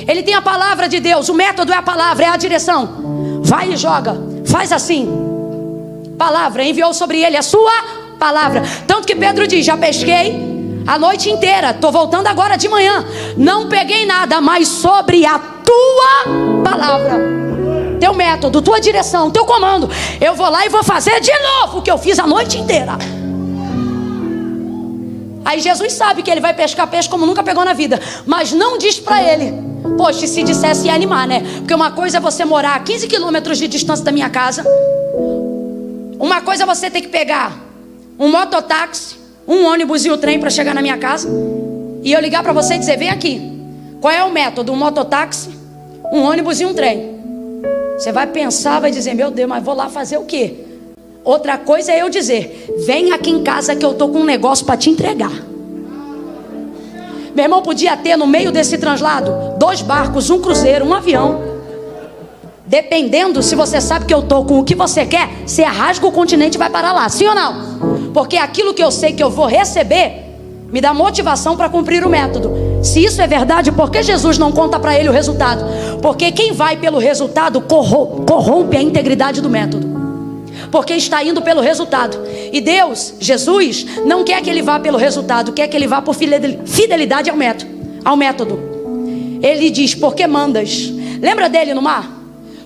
Ele tem a palavra de Deus, o método é a palavra, é a direção. Vai e joga, faz assim. Palavra, enviou sobre ele a sua palavra. Tanto que Pedro diz: já pesquei a noite inteira, estou voltando agora de manhã, não peguei nada, mas sobre a tua palavra, teu método, tua direção, teu comando, eu vou lá e vou fazer de novo o que eu fiz a noite inteira. Aí Jesus sabe que ele vai pescar peixe como nunca pegou na vida, mas não diz para ele. Poxa, se dissesse ia animar, né? Porque uma coisa é você morar a 15 quilômetros de distância da minha casa, uma coisa é você ter que pegar um mototáxi, um ônibus e o trem para chegar na minha casa, e eu ligar para você e dizer: vem aqui. Qual é o método? Um mototáxi, um ônibus e um trem. Você vai pensar, vai dizer: meu Deus, mas vou lá fazer o quê? Outra coisa é eu dizer: vem aqui em casa que eu tô com um negócio para te entregar. Meu irmão, podia ter no meio desse translado 2 barcos, um cruzeiro, um avião. Dependendo, se você sabe que eu estou com o que você quer, você rasga o continente e vai parar lá, sim ou não? Porque aquilo que eu sei que eu vou receber me dá motivação para cumprir o método. Se isso é verdade, por que Jesus não conta para ele o resultado? Porque quem vai pelo resultado corrompe a integridade do método, porque está indo pelo resultado. E Deus, Jesus, não quer que ele vá pelo resultado, quer que ele vá por fidelidade ao método. Ele diz: por que mandas? Lembra dele no mar?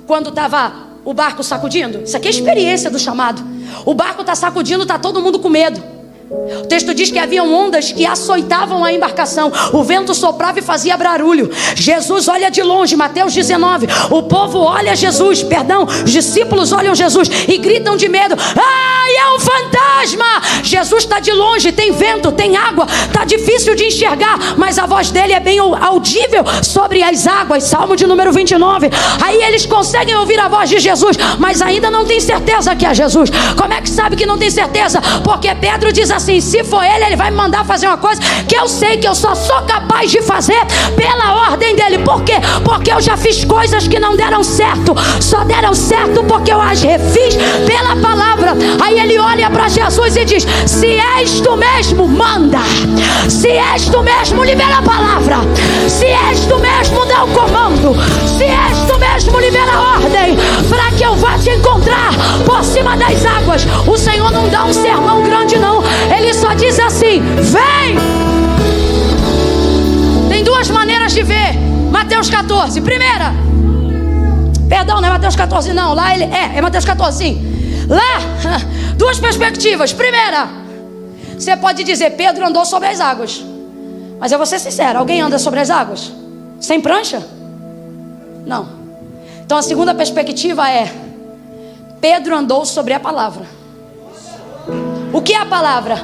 Quando estava o barco sacudindo? Isso aqui é a experiência do chamado. O barco está sacudindo, está todo mundo com medo. O texto diz que haviam ondas que açoitavam a embarcação, o vento soprava e fazia barulho. Jesus olha de longe, Mateus 19. O povo olha Jesus, os discípulos olham Jesus e gritam de medo: ai, é um fantasma! Jesus está de longe, tem vento, tem água, está difícil de enxergar, mas a voz dele é bem audível sobre as águas. Salmo de número 29. Aí eles conseguem ouvir a voz de Jesus, mas ainda não tem certeza que é Jesus. Como é que sabe que não tem certeza? Porque Pedro diz assim: se for ele vai me mandar fazer uma coisa que eu sei que eu só sou capaz de fazer pela ordem dele. Por quê? Porque eu já fiz coisas que não deram certo, só deram certo porque eu as refiz pela palavra. Aí ele olha para Jesus e diz: se és tu mesmo, manda. Se és tu mesmo, libera a palavra. Se és tu mesmo, dá o comando. Se és tu mesmo, libera a ordem para que eu vá te encontrar por cima das águas. O Senhor não dá um sermão grande não, ele só diz assim: vem. Tem 2 maneiras de ver Mateus 14. Primeira, perdão, não é Mateus 14 não, lá ele é Mateus 14 sim. Lá, 2 perspectivas. Primeira, você pode dizer: Pedro andou sobre as águas. Mas eu vou ser sincero, alguém anda sobre as águas sem prancha? Não. Então a segunda perspectiva é: Pedro andou sobre a palavra. O que é a palavra?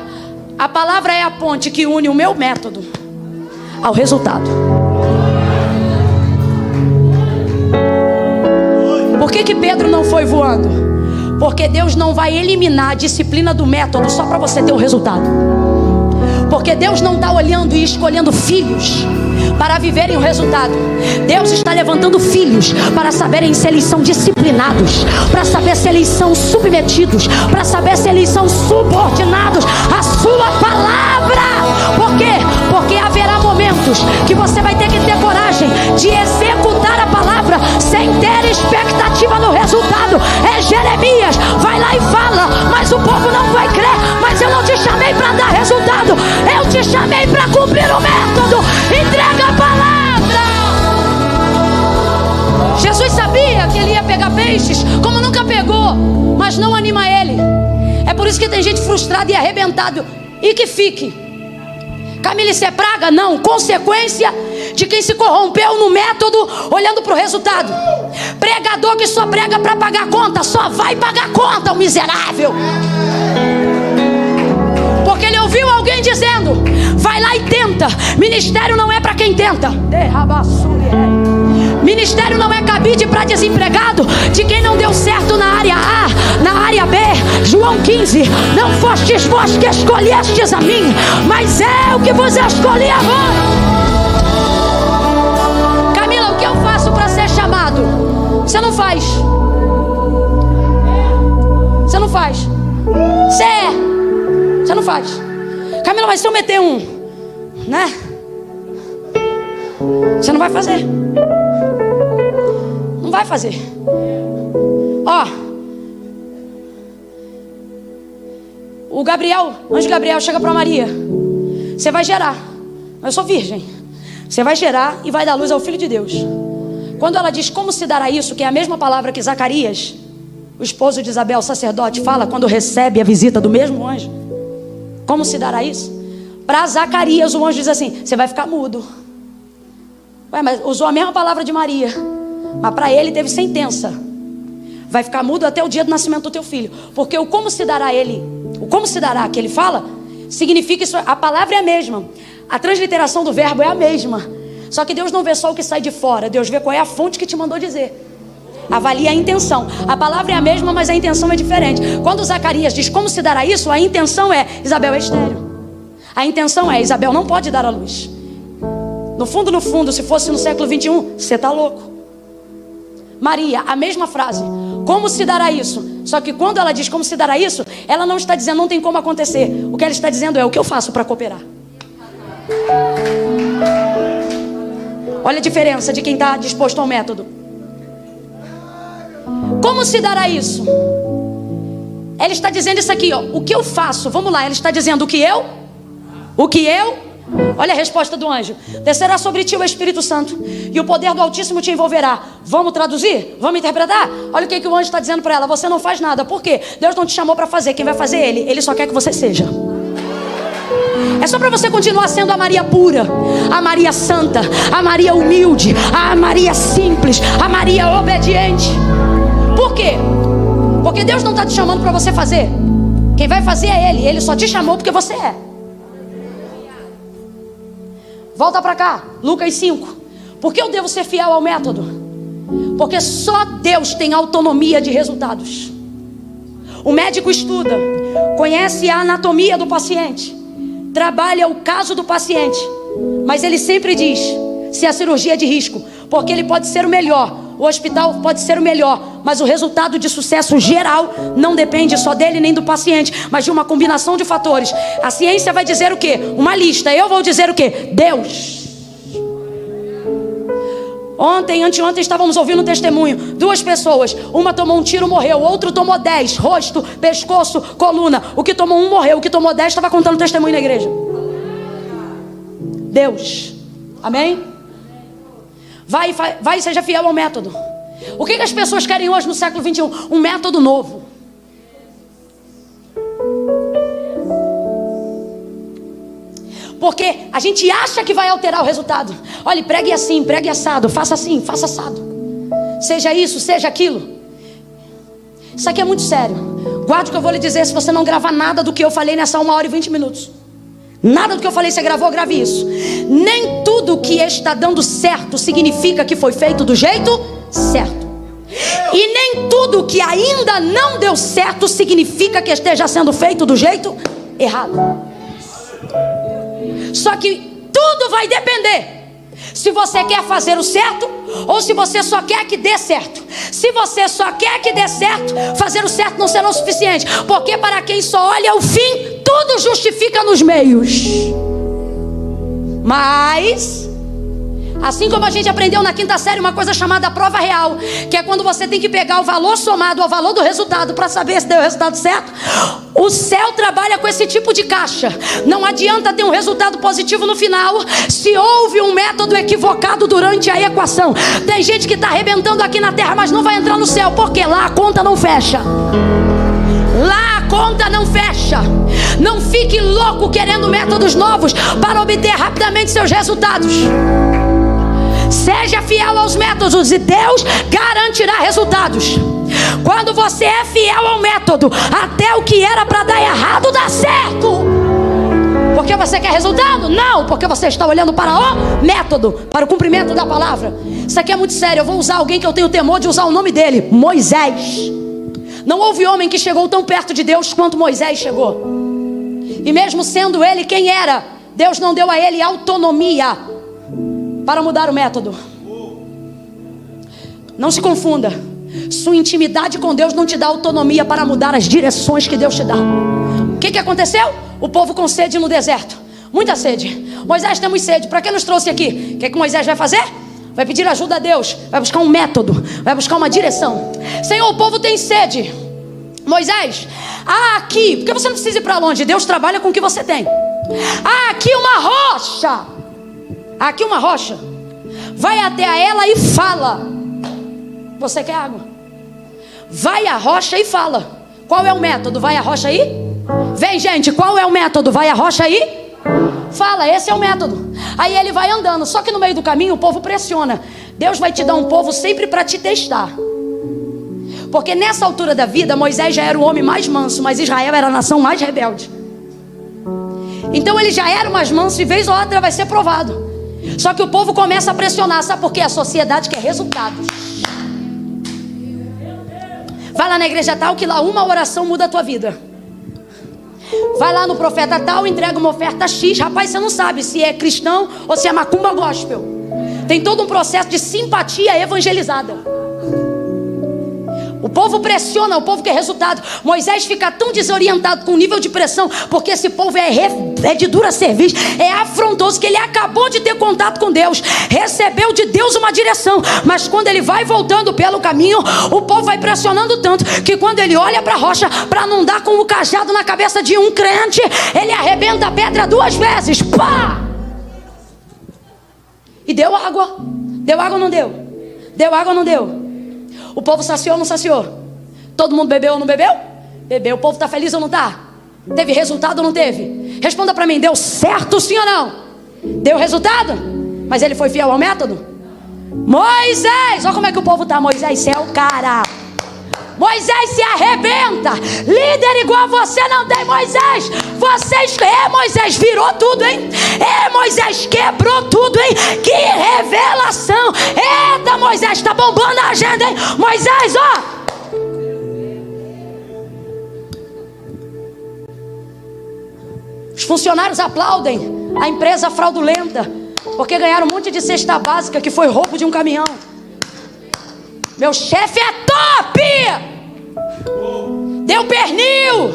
A palavra é a ponte que une o meu método ao resultado. Por que Pedro não foi voando? Porque Deus não vai eliminar a disciplina do método só para você ter o resultado. Porque Deus não está olhando e escolhendo filhos para viverem o resultado. Deus está levantando filhos para saberem se eles são disciplinados, para saber se eles são submetidos, para saber se eles são subordinados à sua palavra. Por quê? Porque haverá momentos que você vai ter que ter coragem de executar a palavra sem ter expectativa no resultado. É Jeremias, vai lá e fala, mas o povo não vai crer. Mas eu não te chamei para dar resultado, eu te chamei para cumprir o método. Entrega a palavra. Jesus sabia que ele ia pegar peixes como nunca pegou, mas não anima ele. É por isso que tem gente frustrada e arrebentada. E que fique. Camila, isso é praga? Não, consequência de quem se corrompeu no método, olhando para o resultado. Pregador que só prega para pagar conta, só vai pagar conta, o miserável. Porque ele ouviu alguém dizendo: vai lá e tenta. Ministério não é para quem tenta. Ministério não é cabide para desempregado, de quem não deu certo na área A, na área B. João 15: não fostes vós que escolhestes a mim, mas eu que vos escolhi a vós. Camila, o que eu faço para ser chamado? Você não faz. Você não faz. Você não faz. Camila, mas se eu meter um, né? Você não vai fazer. Não vai fazer. Ó, o anjo Gabriel chega para Maria: você vai gerar, eu sou virgem, você vai gerar e vai dar luz ao Filho de Deus. Quando ela diz como se dará isso, que é a mesma palavra que Zacarias, o esposo de Isabel, sacerdote, fala quando recebe a visita do mesmo anjo. Como se dará isso? Para Zacarias o anjo diz assim: você vai ficar mudo. Ué, mas usou a mesma palavra de Maria, mas para ele teve sentença: vai ficar mudo até o dia do nascimento do teu filho. Porque o como se dará o como se dará que ele fala, significa isso, a palavra é a mesma, a transliteração do verbo é a mesma. Só que Deus não vê só o que sai de fora, Deus vê qual é a fonte que te mandou dizer. Avalia a intenção. A palavra é a mesma, mas a intenção é diferente. Quando Zacarias diz como se dará isso, a intenção é: Isabel é estéril. A intenção é: Isabel não pode dar à luz. No fundo, se fosse no século 21, você está louco. Maria, a mesma frase: como se dará isso? Só que quando ela diz como se dará isso, ela não está dizendo não tem como acontecer. O que ela está dizendo é: o que eu faço para cooperar? Olha a diferença de quem está disposto ao método. Como se dará isso? Ela está dizendo isso aqui, ó: o que eu faço? Vamos lá, ela está dizendo o que eu? Olha a resposta do anjo: descerá sobre ti o Espírito Santo, e o poder do Altíssimo te envolverá. Vamos traduzir? Vamos interpretar? Olha o que o anjo está dizendo para ela: você não faz nada. Por quê? Deus não te chamou para fazer. Quem vai fazer é Ele. Ele só quer que você seja. É só para você continuar sendo a Maria pura, a Maria santa, a Maria humilde, a Maria simples, a Maria obediente. Por quê? Porque Deus não está te chamando para você fazer. Quem vai fazer é Ele. Ele só te chamou porque você é. Volta para cá, Lucas 5. Por que eu devo ser fiel ao método? Porque só Deus tem autonomia de resultados. O médico estuda, conhece a anatomia do paciente, trabalha o caso do paciente, mas ele sempre diz se a cirurgia é de risco, porque ele pode ser o melhor, o hospital pode ser o melhor, mas o resultado de sucesso geral não depende só dele nem do paciente, mas de uma combinação de fatores. A ciência vai dizer o quê? Uma lista. Eu vou dizer o quê? Deus. Anteontem estávamos ouvindo um testemunho. 2 pessoas, uma tomou um tiro, morreu. O outro tomou 10, rosto, pescoço, coluna. O que tomou 1 morreu, o que tomou 10 estava contando testemunho na igreja. Deus. Amém? Vai e seja fiel ao método. O que as pessoas querem hoje no século 21? Um método novo. Porque a gente acha que vai alterar o resultado. Olha, pregue assim, pregue assado, faça assim, faça assado. Seja isso, seja aquilo. Isso aqui é muito sério. Guarde o que eu vou lhe dizer. Se você não gravar nada do que eu falei nessa 1 hora e 20 minutos, nada do que eu falei você gravou, grave isso. Nem tudo que está dando certo significa que foi feito do jeito certo. E nem tudo que ainda não deu certo significa que esteja sendo feito do jeito errado. Só que tudo vai depender se você quer fazer o certo ou se você só quer que dê certo. Se você só quer que dê certo, fazer o certo não será o suficiente, porque para quem só olha o fim, tudo justifica nos meios. Mas assim como a gente aprendeu na 5ª série uma coisa chamada prova real, que é quando você tem que pegar o valor somado ao valor do resultado para saber se deu o resultado certo, o céu trabalha com esse tipo de caixa. Não adianta ter um resultado positivo no final se houve um método equivocado durante a equação. Tem gente que está arrebentando aqui na terra, mas não vai entrar no céu, porque lá a conta não fecha. Lá a conta não fecha. Não fique louco querendo métodos novos para obter rapidamente seus resultados. Seja fiel aos métodos e Deus garantirá resultados. Quando você é fiel ao método, até o que era para dar errado dá certo. Porque você quer resultado? Não, porque você está olhando para o método, para o cumprimento da palavra. Isso aqui é muito sério. Eu vou usar alguém que eu tenho temor de usar o nome dele: Moisés. Não houve homem que chegou tão perto de Deus quanto Moisés chegou. E mesmo sendo ele quem era, Deus não deu a ele autonomia para mudar o método. Não se confunda. Sua intimidade com Deus não te dá autonomia para mudar as direções que Deus te dá. O que aconteceu? O povo com sede no deserto. Muita sede. Moisés, temos sede. Para que nos trouxe aqui? O que Moisés vai fazer? Vai pedir ajuda a Deus. Vai buscar um método. Vai buscar uma direção. Senhor, o povo tem sede. Moisés, aqui, porque você não precisa ir para longe, Deus trabalha com o que você tem. Aqui uma rocha. Aqui uma rocha. Vai até a ela e fala: você quer água? Vai à rocha e fala. Qual é o método? Vai à rocha aí? Vem, gente, qual é o método? Vai à rocha aí? Fala, esse é o método. Aí ele vai andando, só que no meio do caminho o povo pressiona. Deus vai te dar um povo sempre para te testar. Porque nessa altura da vida, Moisés já era o homem mais manso, mas Israel era a nação mais rebelde. Então ele já era o mais manso e vez ou outra vai ser provado. Só que o povo começa a pressionar, sabe por quê? A sociedade quer resultados. Vai lá na igreja tal, que lá uma oração muda a tua vida. Vai lá no profeta tal, entrega uma oferta X. Rapaz, você não sabe se é cristão ou se é macumba gospel. Tem todo um processo de simpatia evangelizada. O povo pressiona, o povo quer resultado. Moisés fica tão desorientado com o nível de pressão, porque esse povo é de dura serviço, é afrontoso, que ele acabou de ter contato com Deus, recebeu de Deus uma direção, mas quando ele vai voltando pelo caminho, o povo vai pressionando tanto, que quando ele olha para a rocha, para não dar com o cajado na cabeça de um crente, ele arrebenta a pedra 2 vezes. Pá! E deu água. Deu água ou não deu? Deu água ou não deu? O povo saciou ou não saciou? Todo mundo bebeu ou não bebeu? Bebeu. O povo está feliz ou não está? Teve resultado ou não teve? Responda para mim, deu certo sim ou não? Deu resultado? Mas ele foi fiel ao método? Moisés, olha como é que o povo está. Moisés, você é o cara. Moisés se arrebenta. Líder igual você não tem. Moisés, Moisés virou tudo, hein? Moisés quebrou tudo, hein? Que revelação. Eita, Moisés, tá bombando a agenda, hein? Moisés, ó. Os funcionários aplaudem a empresa fraudulenta, porque ganharam um monte de cesta básica que foi roubo de um caminhão. Meu chefe é top! Deu pernil,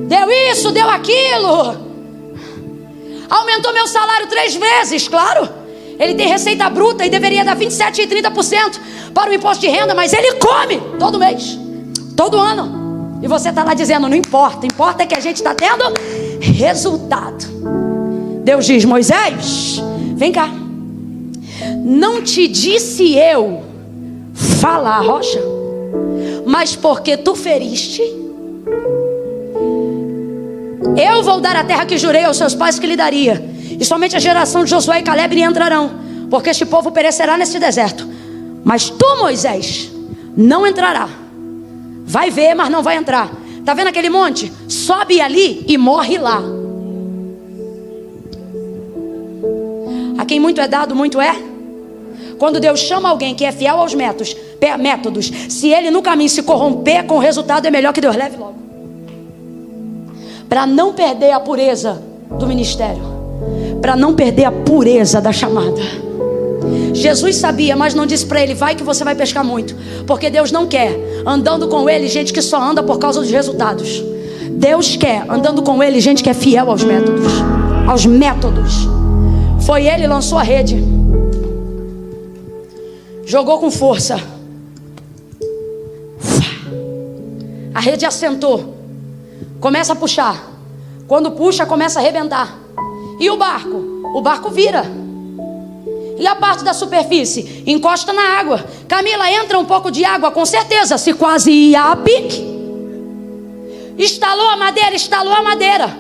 deu isso, deu aquilo, aumentou meu salário 3 vezes, claro. Ele tem receita bruta e deveria dar 27% e 30% para o imposto de renda, mas ele come todo mês, todo ano. E você está lá dizendo, não importa, importa é que a gente está tendo resultado. Deus diz, Moisés, vem cá. Não te disse eu, fala a rocha, mas porque tu feriste, eu vou dar a terra que jurei aos seus pais que lhe daria, e somente a geração de Josué e Caleb lhe entrarão, porque este povo perecerá neste deserto. Mas tu, Moisés, não entrará. Vai ver, mas não vai entrar. Está vendo aquele monte? Sobe ali e morre lá. A quem muito é dado, muito é. Quando Deus chama alguém que é fiel aos métodos, se ele no caminho se corromper com o resultado, é melhor que Deus leve logo, para não perder a pureza do ministério, para não perder a pureza da chamada. Jesus sabia, mas não disse para ele, vai que você vai pescar muito, porque Deus não quer andando com ele gente que só anda por causa dos resultados. Deus quer andando com ele gente que é fiel aos métodos. Foi ele, lançou a rede, jogou com força, a rede assentou, começa a puxar. Quando puxa, começa a arrebentar. E o barco vira. E a parte da superfície encosta na água. Camila, entra um pouco de água, com certeza, se quase ia a pique. Estalou a madeira.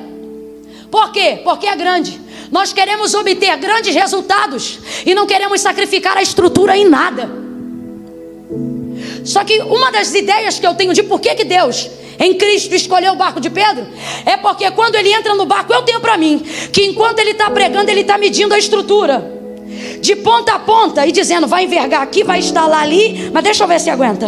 Por quê? Porque é grande. Nós queremos obter grandes resultados e não queremos sacrificar a estrutura em nada. Só que uma das ideias que eu tenho de por que Deus em Cristo escolheu o barco de Pedro, é porque quando ele entra no barco, eu tenho para mim que enquanto ele está pregando, ele está medindo a estrutura de ponta a ponta e dizendo, vai envergar aqui, vai instalar ali, mas deixa eu ver se aguenta.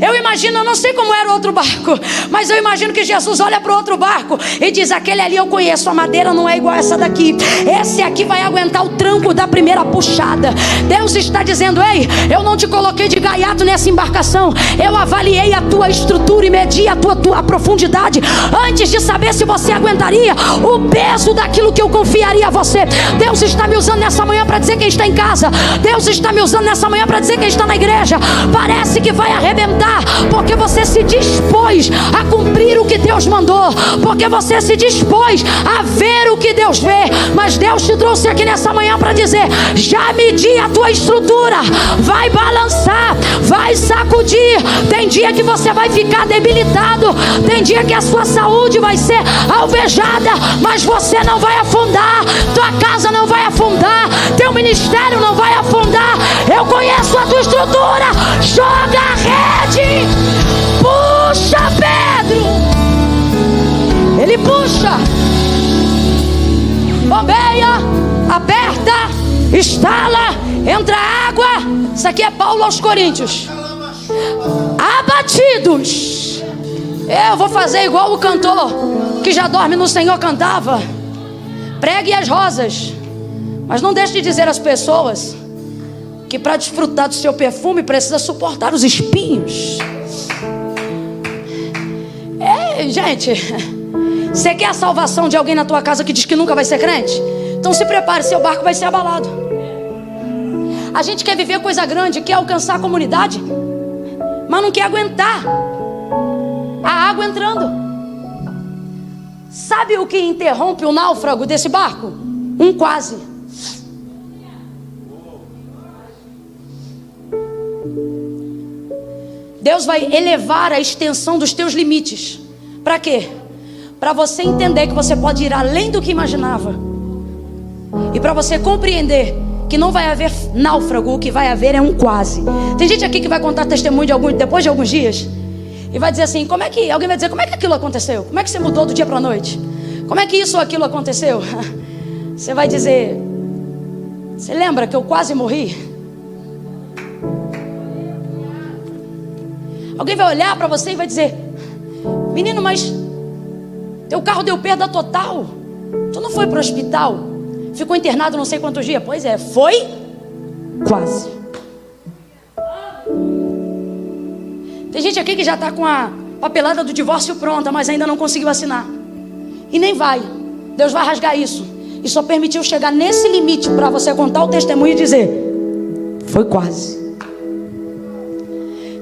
Eu imagino, eu não sei como era o outro barco, mas eu imagino que Jesus olha para o outro barco e diz, aquele ali eu conheço, a madeira não é igual a essa daqui, esse aqui vai aguentar o tranco da primeira puxada. Deus está dizendo, ei, eu não te coloquei de gaiato nessa embarcação, eu avaliei a tua estrutura e medi a tua profundidade antes de saber se você aguentaria o peso daquilo que eu confiaria a você. Deus está me usando nessa manhã para dizer quem está em casa, Deus está me usando nessa manhã para dizer quem está na igreja. Parece que vai arrebentar, arrebentar, porque você se dispôs a cumprir o que Deus mandou, porque você se dispôs a ver o que Deus vê. Mas Deus te trouxe aqui nessa manhã para dizer: já medi a tua estrutura, vai balançar, vai sacudir. Tem dia que você vai ficar debilitado, tem dia que a sua saúde vai ser alvejada, mas você não vai afundar, tua casa não vai afundar, teu ministério não vai afundar. Eu conheço a tua estrutura. Joga a rede, puxa, Pedro. Ele puxa, bombeia, aperta, estala, entra água. Isso aqui é Paulo aos Coríntios. Abatidos. Eu vou fazer igual o cantor que já dorme no Senhor cantava: pregue as rosas, mas não deixe de dizer às pessoas que para desfrutar do seu perfume precisa suportar os espinhos. Gente, você quer a salvação de alguém na tua casa que diz que nunca vai ser crente? Então se prepare, seu barco vai ser abalado. A gente quer viver coisa grande, quer alcançar a comunidade, mas não quer aguentar a água entrando. Sabe o que interrompe o náufrago desse barco? Um quase. Deus vai elevar a extensão dos teus limites. Para quê? Para você entender que você pode ir além do que imaginava. E para você compreender que não vai haver náufrago, o que vai haver é um quase. Tem gente aqui que vai contar testemunho depois de alguns dias e vai dizer assim: alguém vai dizer, como é que aquilo aconteceu? Como é que você mudou do dia para a noite? Como é que isso ou aquilo aconteceu? Você vai dizer: você lembra que eu quase morri? Alguém vai olhar para você e vai dizer: menino, mas teu carro deu perda total, tu não foi para o hospital, ficou internado não sei quantos dias? Pois é, foi quase. Tem gente aqui que já está com a papelada do divórcio pronta, mas ainda não conseguiu assinar. E nem vai. Deus vai rasgar isso. E só permitiu chegar nesse limite para você contar o testemunho e dizer: foi quase.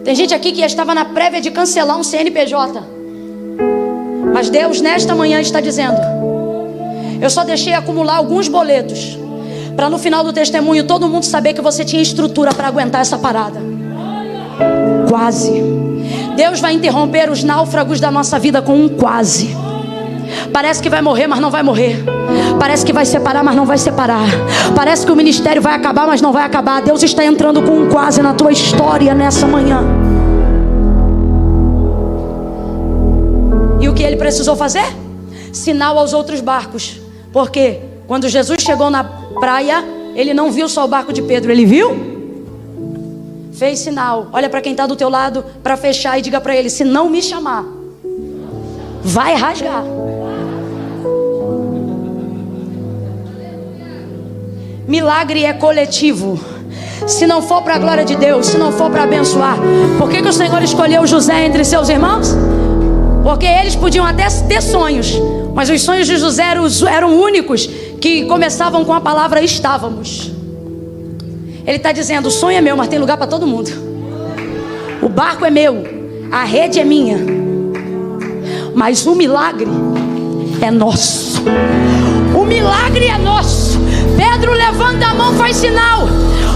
Tem gente aqui que estava na prévia de cancelar um CNPJ, mas Deus nesta manhã está dizendo: eu só deixei acumular alguns boletos, para no final do testemunho todo mundo saber que você tinha estrutura para aguentar essa parada. Quase. Deus vai interromper os náufragos da nossa vida com um quase. Parece que vai morrer, mas não vai morrer. Parece que vai separar, mas não vai separar. Parece que o ministério vai acabar, mas não vai acabar. Deus está entrando com um quase na tua história nessa manhã. E o que ele precisou fazer? Sinal aos outros barcos. Porque quando Jesus chegou na praia, ele não viu só o barco de Pedro, ele viu? Fez sinal. Olha para quem está do teu lado para fechar e diga para ele: se não me chamar, vai rasgar. Milagre é coletivo. Se não for para a glória de Deus, se não for para abençoar. Por que o Senhor escolheu José entre seus irmãos? Porque eles podiam até ter sonhos, mas os sonhos de José eram únicos, que começavam com a palavra estávamos. Ele está dizendo: o sonho é meu, mas tem lugar para todo mundo. O barco é meu, a rede é minha, mas o milagre é nosso. O milagre é nosso. Pedro levanta a mão, faz sinal.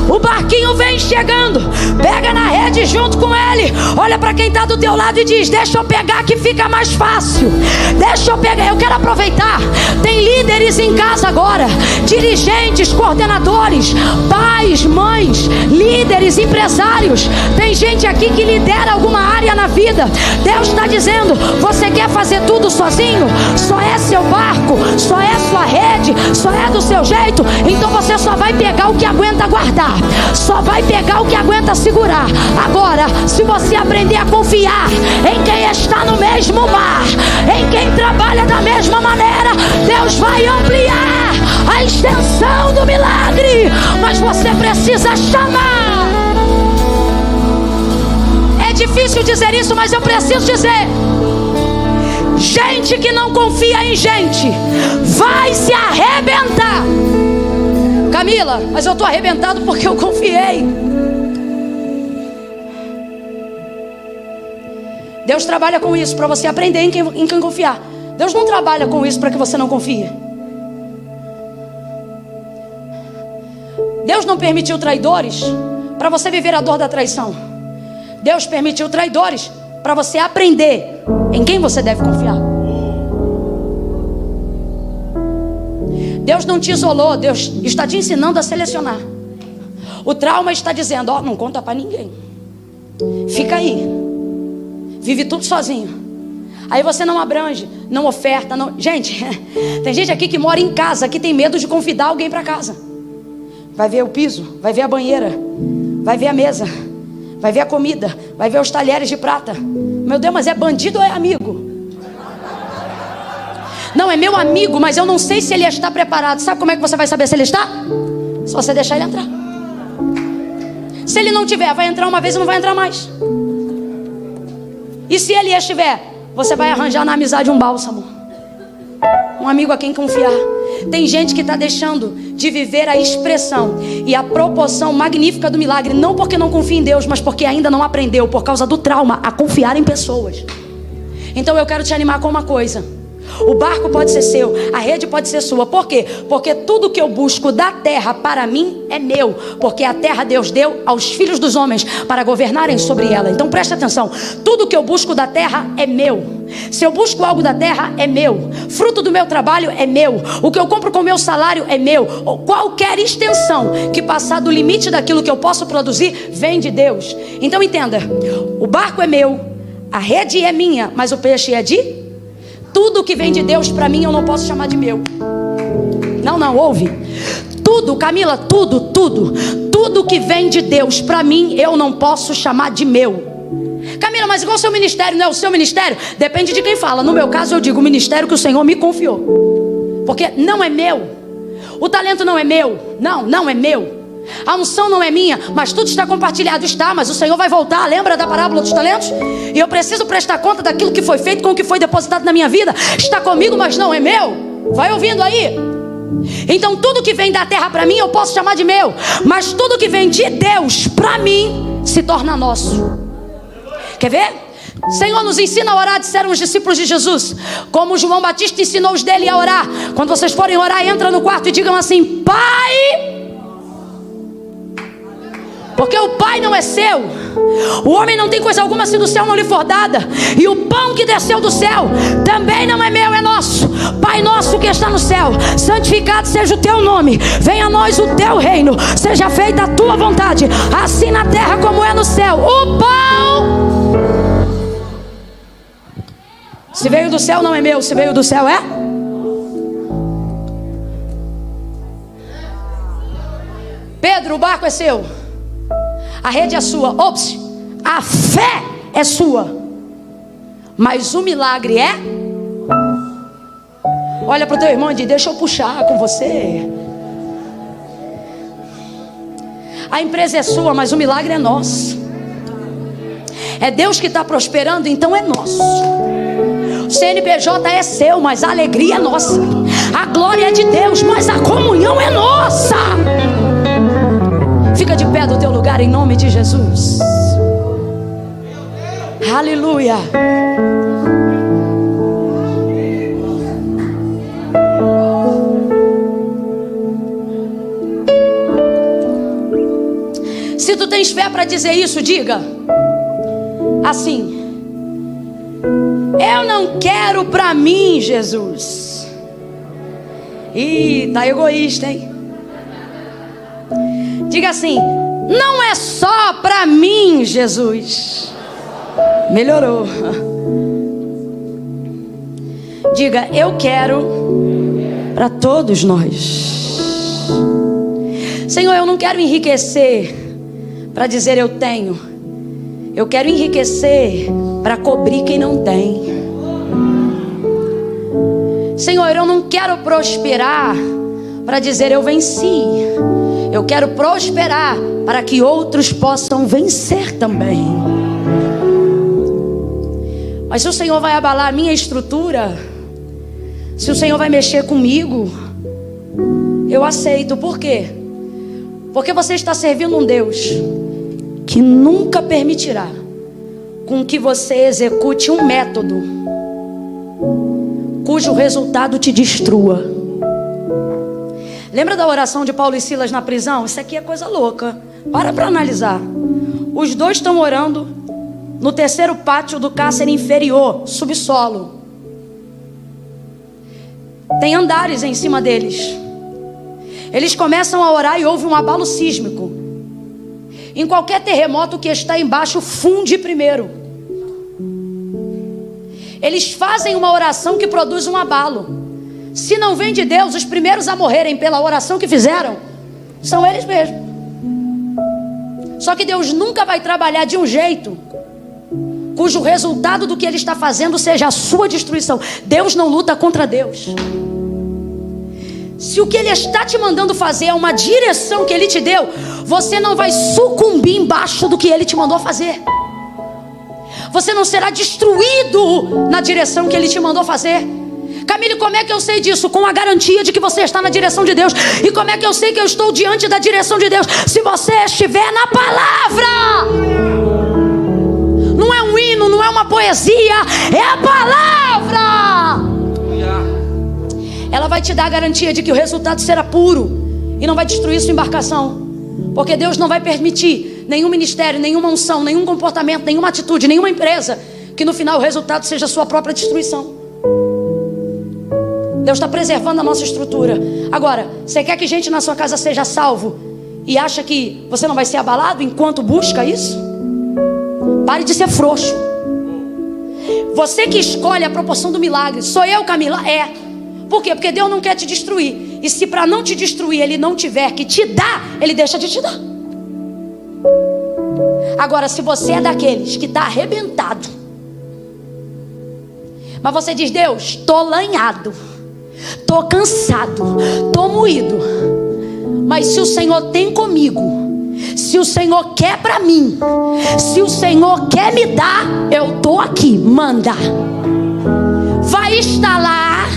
O barquinho vem chegando, pega na rede junto com ele. Olha para quem está do teu lado e diz: deixa eu pegar que fica mais fácil. Deixa eu pegar, eu quero aproveitar. Tem líderes em casa agora, dirigentes, coordenadores, pais, mães, líderes, empresários. Tem gente aqui que lidera alguma área na vida. Deus está dizendo: você quer fazer tudo sozinho? Só é seu barco, só é sua rede, só é do seu jeito. Então você só vai pegar o que aguenta guardar, só vai pegar o que aguenta segurar. Agora, se você aprender a confiar em quem está no mesmo mar, em quem trabalha da mesma maneira, Deus vai ampliar a extensão do milagre. Mas você precisa chamar. É difícil dizer isso, mas eu preciso dizer: gente que não confia em gente vai se arrebentar. Camila, mas eu estou arrebentado porque eu confiei. Deus trabalha com isso para você aprender em quem confiar. Deus não trabalha com isso para que você não confie. Deus não permitiu traidores para você viver a dor da traição. Deus permitiu traidores para você aprender em quem você deve confiar. Deus não te isolou, Deus está te ensinando a selecionar. O trauma está dizendo, ó, não conta para ninguém. Fica aí. Vive tudo sozinho. Aí você não abrange, não oferta, não... Gente, tem gente aqui que mora em casa, que tem medo de convidar alguém para casa. Vai ver o piso, vai ver a banheira, vai ver a mesa, vai ver a comida, vai ver os talheres de prata. Meu Deus, mas é bandido ou é amigo? Não, é meu amigo, mas eu não sei se ele está preparado. Sabe como é que você vai saber se ele está? Só você deixar ele entrar. Se ele não tiver, vai entrar uma vez e não vai entrar mais. E se ele estiver, você vai arranjar na amizade um bálsamo, um amigo a quem confiar. Tem gente que está deixando de viver a expressão e a proporção magnífica do milagre, não porque não confia em Deus, mas porque ainda não aprendeu, por causa do trauma, a confiar em pessoas. Então eu quero te animar com uma coisa: o barco pode ser seu, a rede pode ser sua. Por quê? Porque tudo que eu busco da terra para mim é meu. Porque a terra Deus deu aos filhos dos homens para governarem sobre ela. Então preste atenção, tudo que eu busco da terra é meu. Se eu busco algo da terra, é meu. Fruto do meu trabalho é meu. O que eu compro com o meu salário é meu. Qualquer extensão que passar do limite daquilo que eu posso produzir, vem de Deus. Então entenda, o barco é meu, a rede é minha, mas o peixe é de... Tudo que vem de Deus para mim eu não posso chamar de meu. Não, ouve. Tudo, Camila, tudo que vem de Deus para mim eu não posso chamar de meu. Camila, mas igual o seu ministério, não é o seu ministério? Depende de quem fala. No meu caso eu digo o ministério que o Senhor me confiou. Porque não é meu. O talento não é meu. Não é meu. A unção não é minha, mas tudo está compartilhado. Está, mas o Senhor vai voltar. Lembra da parábola dos talentos? E eu preciso prestar conta daquilo que foi feito com o que foi depositado na minha vida. Está comigo, mas não é meu. Vai ouvindo aí. Então tudo que vem da terra para mim eu posso chamar de meu, mas tudo que vem de Deus para mim se torna nosso. Quer ver? Senhor, nos ensina a orar, disseram os discípulos de Jesus. Como João Batista ensinou os dele a orar. Quando vocês forem orar, entra no quarto e digam assim: Pai... Porque o Pai não é seu. O homem não tem coisa alguma se do céu não lhe for dada. E o pão que desceu do céu também não é meu, é nosso. Pai nosso que está no céu, santificado seja o teu nome. Venha a nós o teu reino. Seja feita a tua vontade, assim na terra como é no céu. O pão, se veio do céu não é meu, se veio do céu é... Pedro, o barco é seu, a rede é sua. Ops, a fé é sua, mas o milagre é... Olha para o teu irmão e diz: deixa eu puxar com você. A empresa é sua, mas o milagre é nosso. É Deus que está prosperando, então é nosso. O CNPJ é seu, mas a alegria é nossa. A glória é de Deus, mas a comunhão é nossa. Fica de pé do teu lugar em nome de Jesus. Aleluia. Se tu tens fé para dizer isso, diga assim: eu não quero para mim, Jesus. Ih, tá egoísta, hein? Diga assim: não é só para mim, Jesus. Melhorou. Diga: eu quero para todos nós. Senhor, eu não quero enriquecer para dizer eu tenho. Eu quero enriquecer para cobrir quem não tem. Senhor, eu não quero prosperar para dizer eu venci. Eu quero prosperar para que outros possam vencer também. Mas se o Senhor vai abalar a minha estrutura, se o Senhor vai mexer comigo, eu aceito. Por quê? Porque você está servindo um Deus que nunca permitirá com que você execute um método cujo resultado te destrua. Lembra da oração de Paulo e Silas na prisão? Isso aqui é coisa louca. Para analisar. Os dois estão orando no terceiro pátio do cárcere inferior, subsolo. Tem andares em cima deles. Eles começam a orar e houve um abalo sísmico. Em qualquer terremoto, o que está embaixo funde primeiro. Eles fazem uma oração que produz um abalo. Se não vem de Deus, os primeiros a morrerem pela oração que fizeram são eles mesmos. Só que Deus nunca vai trabalhar de um jeito cujo resultado do que Ele está fazendo seja a sua destruição. Deus não luta contra Deus. Se o que Ele está te mandando fazer é uma direção que Ele te deu, você não vai sucumbir embaixo do que Ele te mandou fazer. Você não será destruído na direção que Ele te mandou fazer. Camille, como é que eu sei disso? Com a garantia de que você está na direção de Deus. E como é que eu sei que eu estou diante da direção de Deus? Se você estiver na palavra. Não é um hino, não é uma poesia, é a palavra. Ela vai te dar a garantia de que o resultado será puro e não vai destruir sua embarcação. Porque Deus não vai permitir nenhum ministério, nenhuma unção, nenhum comportamento, nenhuma atitude, nenhuma empresa que no final o resultado seja a sua própria destruição. Deus está preservando a nossa estrutura. Agora, você quer que gente na sua casa seja salvo e acha que você não vai ser abalado enquanto busca isso? Pare de ser frouxo. Você que escolhe a proporção do milagre. Sou eu, Camila? É. Por quê? Porque Deus não quer te destruir. E se para não te destruir Ele não tiver que te dar, Ele deixa de te dar. Agora, se você é daqueles que está arrebentado, mas você diz: Deus, estou lanhado, estou cansado, estou moído, mas se o Senhor tem comigo, se o Senhor quer para mim, se o Senhor quer me dar, eu estou aqui, manda. Vai estalar,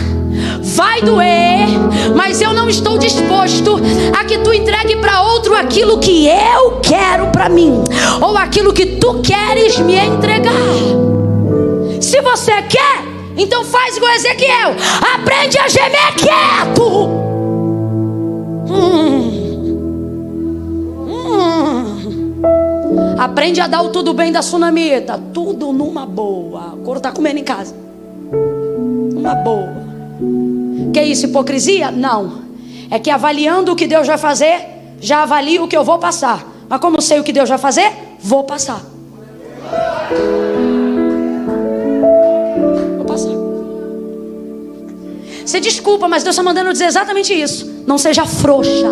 vai doer, mas eu não estou disposto a que tu entregue para outro aquilo que eu quero para mim, ou aquilo que tu queres me entregar. Se você quer, então faz igual Ezequiel, aprende a gemer quieto. Aprende a dar o tudo bem da sunamita, tudo numa boa. O couro está comendo em casa, numa boa. Que isso, hipocrisia? Não. É que avaliando o que Deus vai fazer, já avalio o que eu vou passar. Mas como eu sei o que Deus vai fazer, vou passar. Vou passar. Você desculpa, mas Deus está mandando dizer exatamente isso. Não seja frouxa.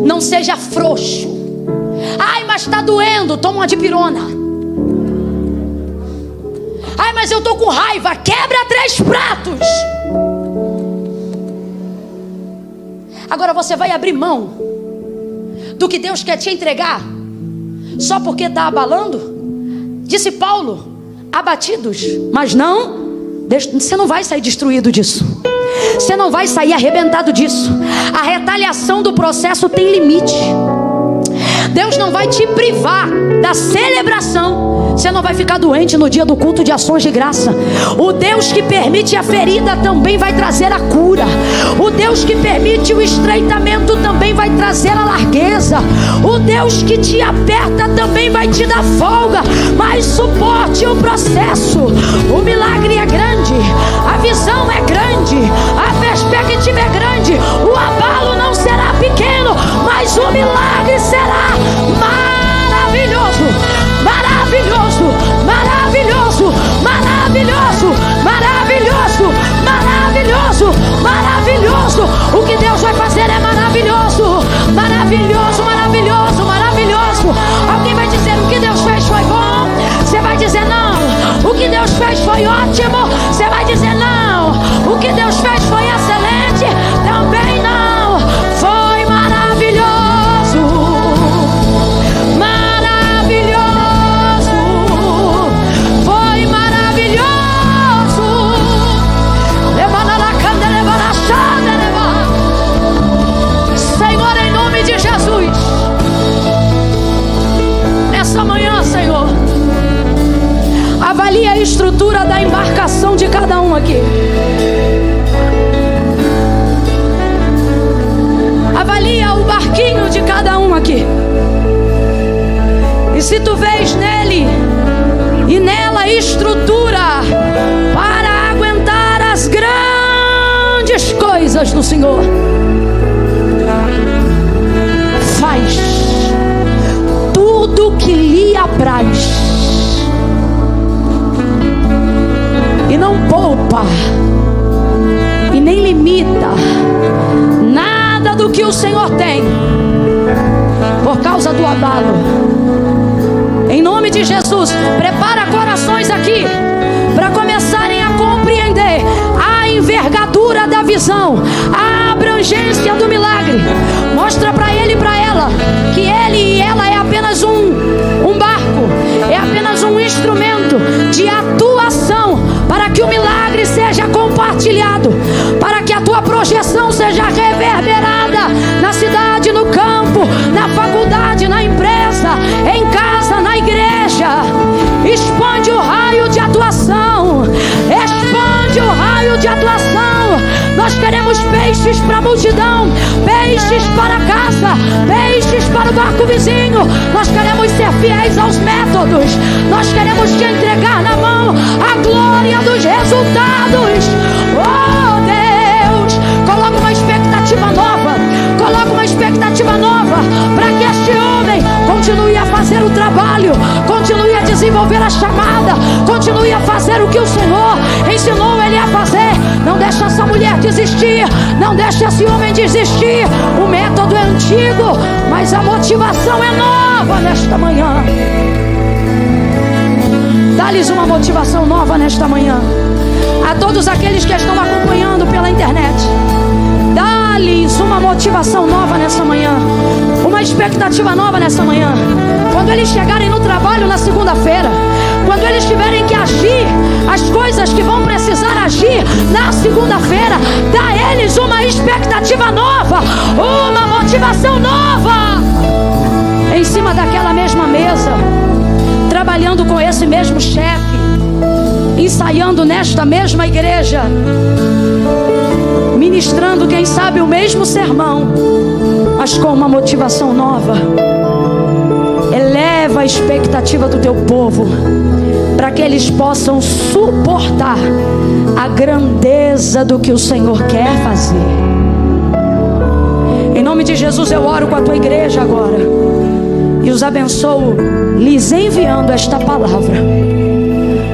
Não seja frouxo. Ai, mas está doendo, toma uma dipirona. Ai, mas eu estou com raiva, quebra 3 pratos. Agora você vai abrir mão do que Deus quer te entregar só porque está abalando? Disse Paulo: abatidos, mas não, você não vai sair destruído disso. Você não vai sair arrebentado disso. A retaliação do processo tem limite. Deus não vai te privar da celebração. Você não vai ficar doente no dia do culto de ações de graça. O Deus que permite a ferida também vai trazer a cura. O Deus que permite o estreitamento também vai trazer a largueza. O Deus que te aperta também vai te dar folga. Mas suporte o processo. O milagre é grande, a visão é grande, a perspectiva é grande. O abalo não será pequeno, mas o milagre será maravilhoso, maravilhoso, maravilhoso, maravilhoso, maravilhoso, maravilhoso, maravilhoso. O que Deus vai fazer é maravilhoso, maravilhoso, maravilhoso, maravilhoso. Alguém vai dizer: o que Deus fez foi bom. Você vai dizer: não. O que Deus fez foi ótimo. Você vai dizer: não. O que Deus fez foi excelente. Também não. Foi maravilhoso, maravilhoso, foi maravilhoso. Senhor, em nome de Jesus, nessa manhã, Senhor, aqui. Avalia o barquinho de cada um aqui. E se tu vês nele e nela estrutura para aguentar as grandes coisas do Senhor, faz tudo que lhe apraz e não poupa e nem limita nada do que o Senhor tem por causa do abalo. Em nome de Jesus, prepara corações aqui para começarem a compreender a envergadura da visão, a abrangência do milagre. Mostra para ele e para ela que ele e ela é apenas um barco, é apenas um instrumento de atuação para que o milagre seja compartilhado, para que a tua projeção seja reverberada na cidade, no campo, na faculdade, na empresa, em casa, na igreja. Expande o raio de atuação, expande o raio de atuação. Nós queremos peixes para a multidão, peixes para a casa, peixes para o barco vizinho. Nós queremos ser fiéis aos métodos, nós queremos te entregar na mão a glória dos resultados. Oh Deus, coloca uma expectativa nova, coloca uma expectativa nova para que este homem continue a fazer o trabalho, continue a desenvolver a chamada, continue a fazer o que o Senhor ensinou ele a fazer. Não deixe essa mulher desistir, não deixe esse homem desistir. O método é antigo, mas a motivação é nova nesta manhã. Dá-lhes uma motivação nova nesta manhã. A todos aqueles que estão acompanhando pela internet, dá-lhes uma motivação nova nessa manhã, uma expectativa nova nessa manhã. Quando eles chegarem no trabalho na segunda-feira, quando eles tiverem que agir as coisas que vão precisar agir na segunda-feira, dá a eles uma expectativa nova, uma motivação nova. Em cima daquela mesma mesa, trabalhando com esse mesmo chefe, ensaiando nesta mesma igreja, ministrando, quem sabe, o mesmo sermão, mas com uma motivação nova. Eleva a expectativa do teu povo, para que eles possam suportar a grandeza do que o Senhor quer fazer. Em nome de Jesus eu oro com a tua igreja agora e os abençoo, lhes enviando esta palavra,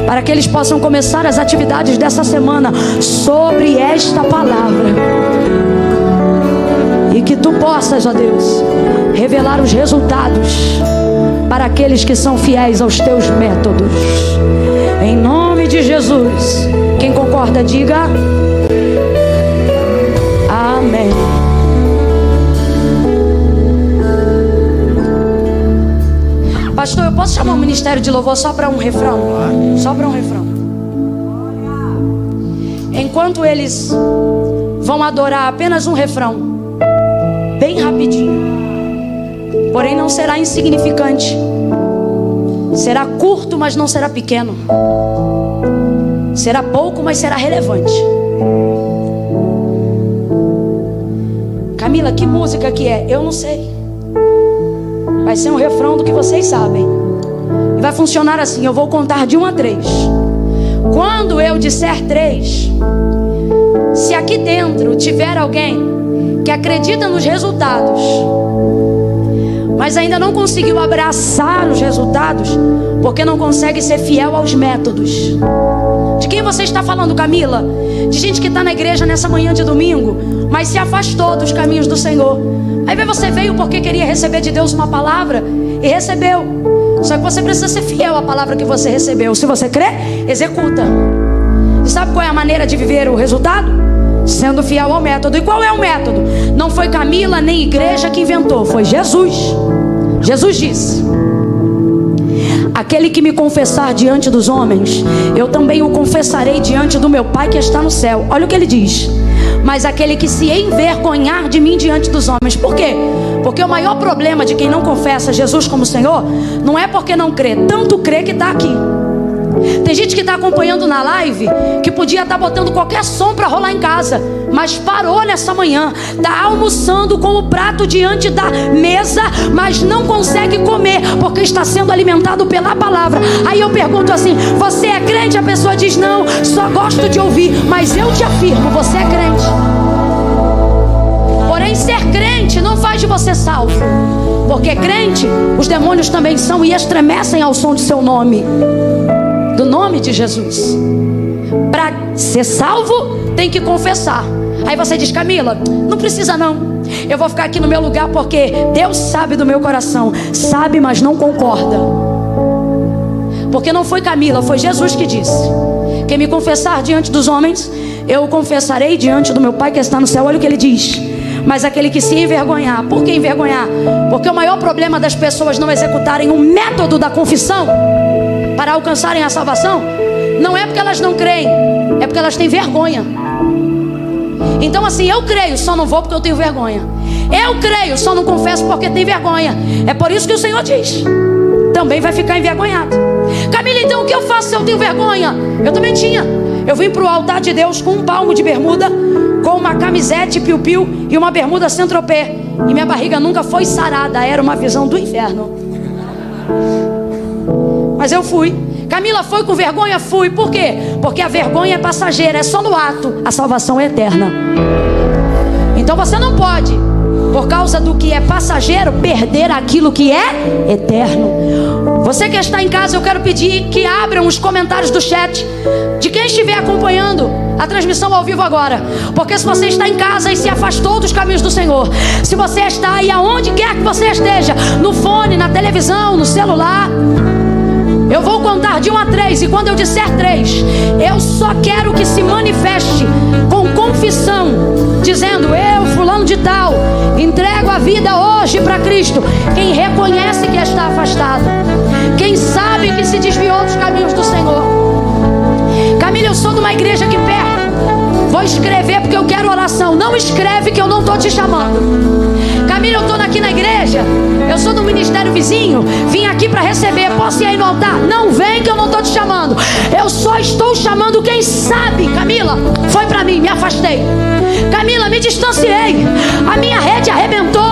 para que eles possam começar as atividades dessa semana sobre esta palavra. E que tu possas, ó Deus, revelar os resultados para aqueles que são fiéis aos teus métodos. Em nome de Jesus. Quem concorda, diga amém. Pastor, eu posso chamar o ministério de louvor só para um refrão? Só para um refrão. Enquanto eles vão adorar apenas um refrão, bem rapidinho, porém não será insignificante, será curto, mas não será pequeno, será pouco, mas será relevante. Camila, que música que é? Eu não sei. Vai ser um refrão do que vocês sabem. E vai funcionar assim, eu vou contar de 1 a 3. Quando eu disser 3, se aqui dentro tiver alguém que acredita nos resultados, mas ainda não conseguiu abraçar os resultados, porque não consegue ser fiel aos métodos. De quem você está falando, Camila? De gente que está na igreja nessa manhã de domingo, mas se afastou dos caminhos do Senhor. Aí você veio porque queria receber de Deus uma palavra e recebeu. Só que você precisa ser fiel à palavra que você recebeu. Se você crê, executa. E sabe qual é a maneira de viver o resultado? Sendo fiel ao método. E qual é o método? Não foi Camila nem igreja que inventou, foi Jesus. Jesus disse: aquele que me confessar diante dos homens, eu também o confessarei diante do meu Pai que está no céu. Olha o que ele diz: mas aquele que se envergonhar de mim diante dos homens. Por quê? Porque o maior problema de quem não confessa Jesus como Senhor não é porque não crê, tanto crê que está aqui. Tem gente que está acompanhando na live que podia estar botando qualquer som para rolar em casa, mas parou nessa manhã, está almoçando com o prato diante da mesa, mas não consegue comer porque está sendo alimentado pela palavra. Aí eu pergunto assim: você é crente? A pessoa diz: não, só gosto de ouvir. Mas eu te afirmo, você é crente. Porém, ser crente não faz de você salvo, porque crente, os demônios também são e estremecem ao som de seu nome, do nome de Jesus. Para ser salvo, tem que confessar. Aí você diz: Camila, não precisa não, eu vou ficar aqui no meu lugar porque Deus sabe do meu coração. Sabe, mas não concorda. Porque não foi Camila, foi Jesus que disse: quem me confessar diante dos homens, eu o confessarei diante do meu Pai que está no céu. Olha o que ele diz: mas aquele que se envergonhar. Por que envergonhar? Porque o maior problema das pessoas não executarem o método da confissão para alcançarem a salvação não é porque elas não creem, é porque elas têm vergonha. Então assim, eu creio, só não vou porque eu tenho vergonha. Eu creio, só não confesso porque tenho vergonha. É por isso que o Senhor diz: também vai ficar envergonhado. Camila, então o que eu faço se eu tenho vergonha? Eu também tinha. Eu vim para o altar de Deus com um palmo de bermuda, com uma camisete piu-piu e uma bermuda Saint-Tropez, e minha barriga nunca foi sarada. Era uma visão do inferno. Mas eu fui. Camila, foi com vergonha? Fui. Por quê? Porque a vergonha é passageira, é só no ato. A salvação é eterna. Então você não pode, por causa do que é passageiro, perder aquilo que é eterno. Você que está em casa, eu quero pedir que abram os comentários do chat de quem estiver acompanhando a transmissão ao vivo agora. Porque se você está em casa e se afastou dos caminhos do Senhor, se você está aí aonde quer que você esteja, no fone, na televisão, no celular, eu vou contar de 1 a 3, e quando eu disser 3, eu só quero que se manifeste com confissão, dizendo: eu, fulano de tal, entrego a vida hoje para Cristo. Quem reconhece que está afastado, quem sabe que se desviou dos caminhos do Senhor. Camila, eu sou de uma igreja aqui perto, vou escrever porque eu quero oração. Não escreve que eu não estou te chamando. Camila, eu estou aqui na igreja, eu sou do ministério vizinho, vim aqui para receber, posso ir aí no altar? Não vem que eu não estou te chamando. Eu só estou chamando quem sabe. Camila, foi para mim, me afastei. Camila, me distanciei, a minha rede arrebentou,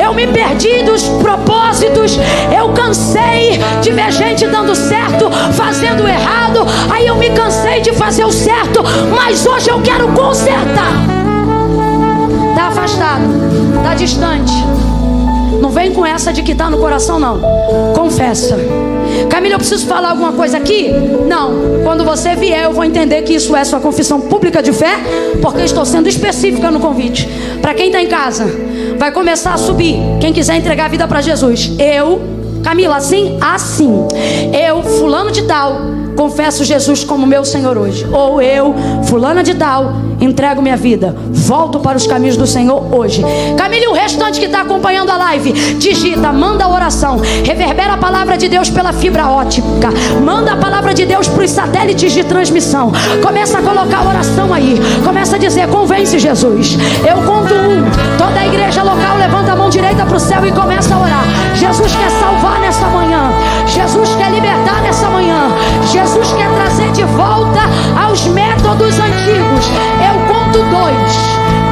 eu me perdi dos propósitos, eu cansei de ver gente dando certo, fazendo errado. Aí eu me cansei de fazer o certo, mas hoje eu quero consertar. Está afastado, está distante, não vem com essa de que está no coração não. Confessa. Camila, eu preciso falar alguma coisa aqui? Não, quando você vier eu vou entender que isso é sua confissão pública de fé, porque eu estou sendo específica no convite. Para quem está em casa, vai começar a subir quem quiser entregar a vida para Jesus. Eu, Camila, assim, eu, fulano de tal, confesso Jesus como meu Senhor hoje. Ou eu, fulana de tal, entrego minha vida, volto para os caminhos do Senhor hoje. Camila, e o restante que está acompanhando a live, digita, manda a oração, reverbera a palavra de Deus pela fibra ótica, manda a palavra de Deus para os satélites de transmissão. Começa a colocar a oração aí, começa a dizer: convence Jesus. Eu conto 1, toda a igreja local levanta a mão direita para o céu e começa a orar. Jesus quer salvar nessa manhã, Jesus quer libertar nessa manhã, Jesus quer trazer de volta aos métodos antigos. Eu conto 2.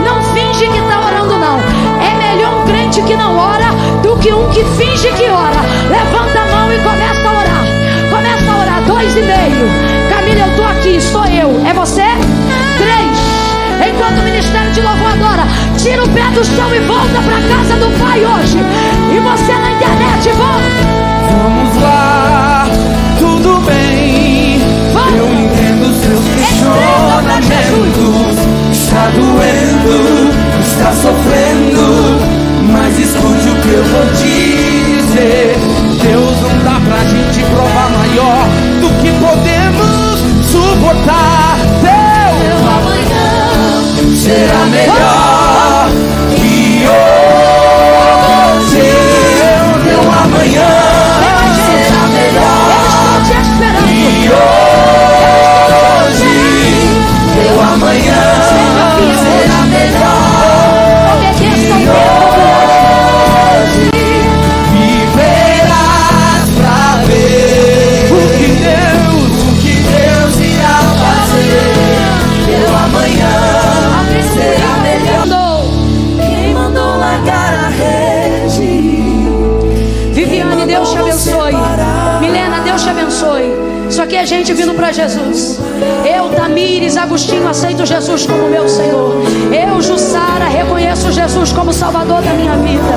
Não finge que está orando não. É melhor um crente que não ora do que um que finge que ora. Levanta a mão e começa a orar. Começa a orar. 2,5. Camila, eu estou aqui, sou eu. É você? 3. Enquanto o ministério de louvor adora, tira o pé do chão e volta para a casa do Pai hoje. E você na internet, volta. Vamos lá, tudo bem. Vamos. Eu entendo seus questionamentos. Está doendo, está sofrendo, mas escute o que eu vou dizer. Deus não dá pra gente provar maior do que podemos suportar. Teu amanhã será melhor que hoje. Meu amanhã será melhor que hoje. Meu amanhã será melhor que hoje. Viverás pra ver o que Deus gente vindo para Jesus. Eu, Tamires, Agostinho, aceito Jesus como meu Senhor. Eu, Jussara, reconheço Jesus como Salvador da minha vida.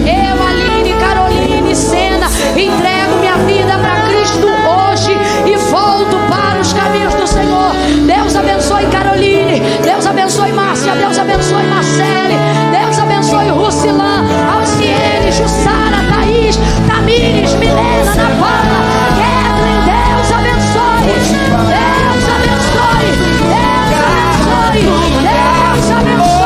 Eu, Aline, Caroline, Sena, entrego minha vida para Cristo hoje e volto para os caminhos do Senhor. Deus abençoe Caroline, Deus abençoe Márcia, Deus abençoe Marcele, Deus abençoe Rucilã, Alciene, Jussara, Thaís, Tamires, Milena, Ana Paula, Kathleen. Deus abençoe, Deus abençoe, Deus abençoe, Deus abençoe.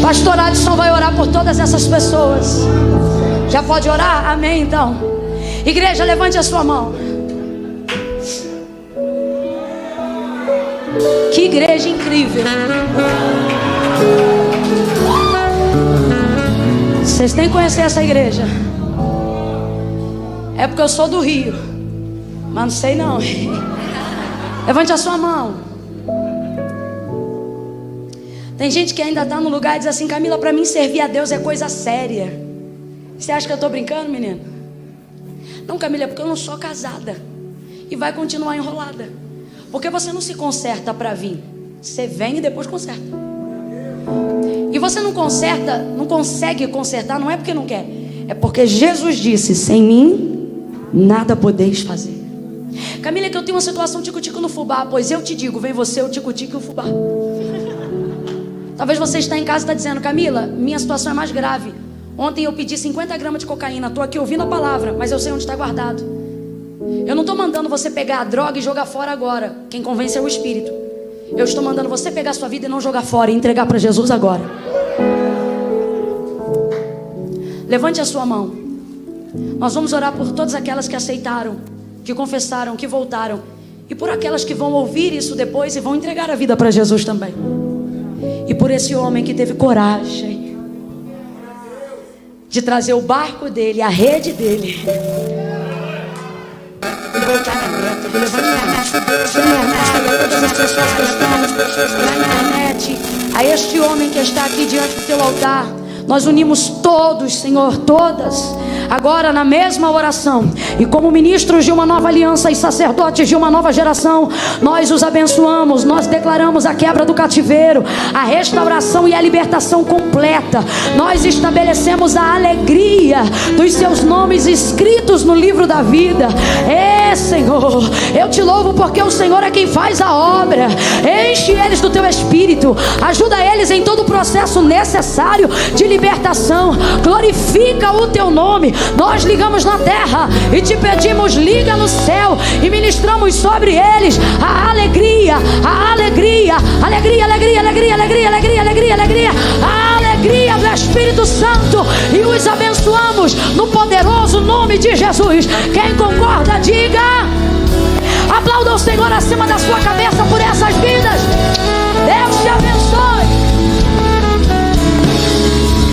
Pastor Adson vai orar por todas essas pessoas. Já pode orar? Amém, então. Igreja, levante a sua mão. Que igreja incrível. Vocês têm que conhecer essa igreja. É porque eu sou do Rio, mas não sei não. Levante a sua mão. Tem gente que ainda está no lugar e diz assim: Camila, para mim servir a Deus é coisa séria. Você acha que eu estou brincando, menino? Não, Camila, é porque eu não sou casada. E vai continuar enrolada. Porque você não se conserta para vir. Você vem e depois conserta. E você não conserta, não consegue consertar, não é porque não quer. É porque Jesus disse: sem mim, nada podeis fazer. Camila, é que eu tenho uma situação tico-tico no fubá. Pois eu te digo, vem você, o tico-tico e o fubá. Talvez você está em casa e está dizendo: Camila, minha situação é mais grave. Ontem eu pedi 50 gramas de cocaína. Estou aqui ouvindo a palavra, mas eu sei onde está guardado. Eu não estou mandando você pegar a droga e jogar fora agora. Quem convence é o Espírito. Eu estou mandando você pegar a sua vida e não jogar fora, e entregar para Jesus agora. Levante a sua mão. Nós vamos orar por todas aquelas que aceitaram, que confessaram, que voltaram. E por aquelas que vão ouvir isso depois e vão entregar a vida para Jesus também. E por esse homem que teve coragem de trazer o barco dele, a rede dele, e voltar na meta. Levante na internet. A este homem que está aqui diante do teu altar, nós unimos todos, Senhor, todas, agora na mesma oração. E como ministros de uma nova aliança e sacerdotes de uma nova geração, nós os abençoamos. Nós declaramos a quebra do cativeiro, a restauração e a libertação completa. Nós estabelecemos a alegria dos seus nomes escritos no livro da vida. Senhor, eu te louvo porque o Senhor é quem faz a obra. Enche eles do teu Espírito, ajuda eles em todo o processo necessário de libertação. Glorifica o teu nome. Nós ligamos na terra e te pedimos: liga no céu, e ministramos sobre eles a alegria, a alegria, alegria, alegria, alegria, alegria, alegria, alegria, alegria, a alegria do Espírito Santo, e os abençoamos no poderoso nome de Jesus. Quem concorda, diga.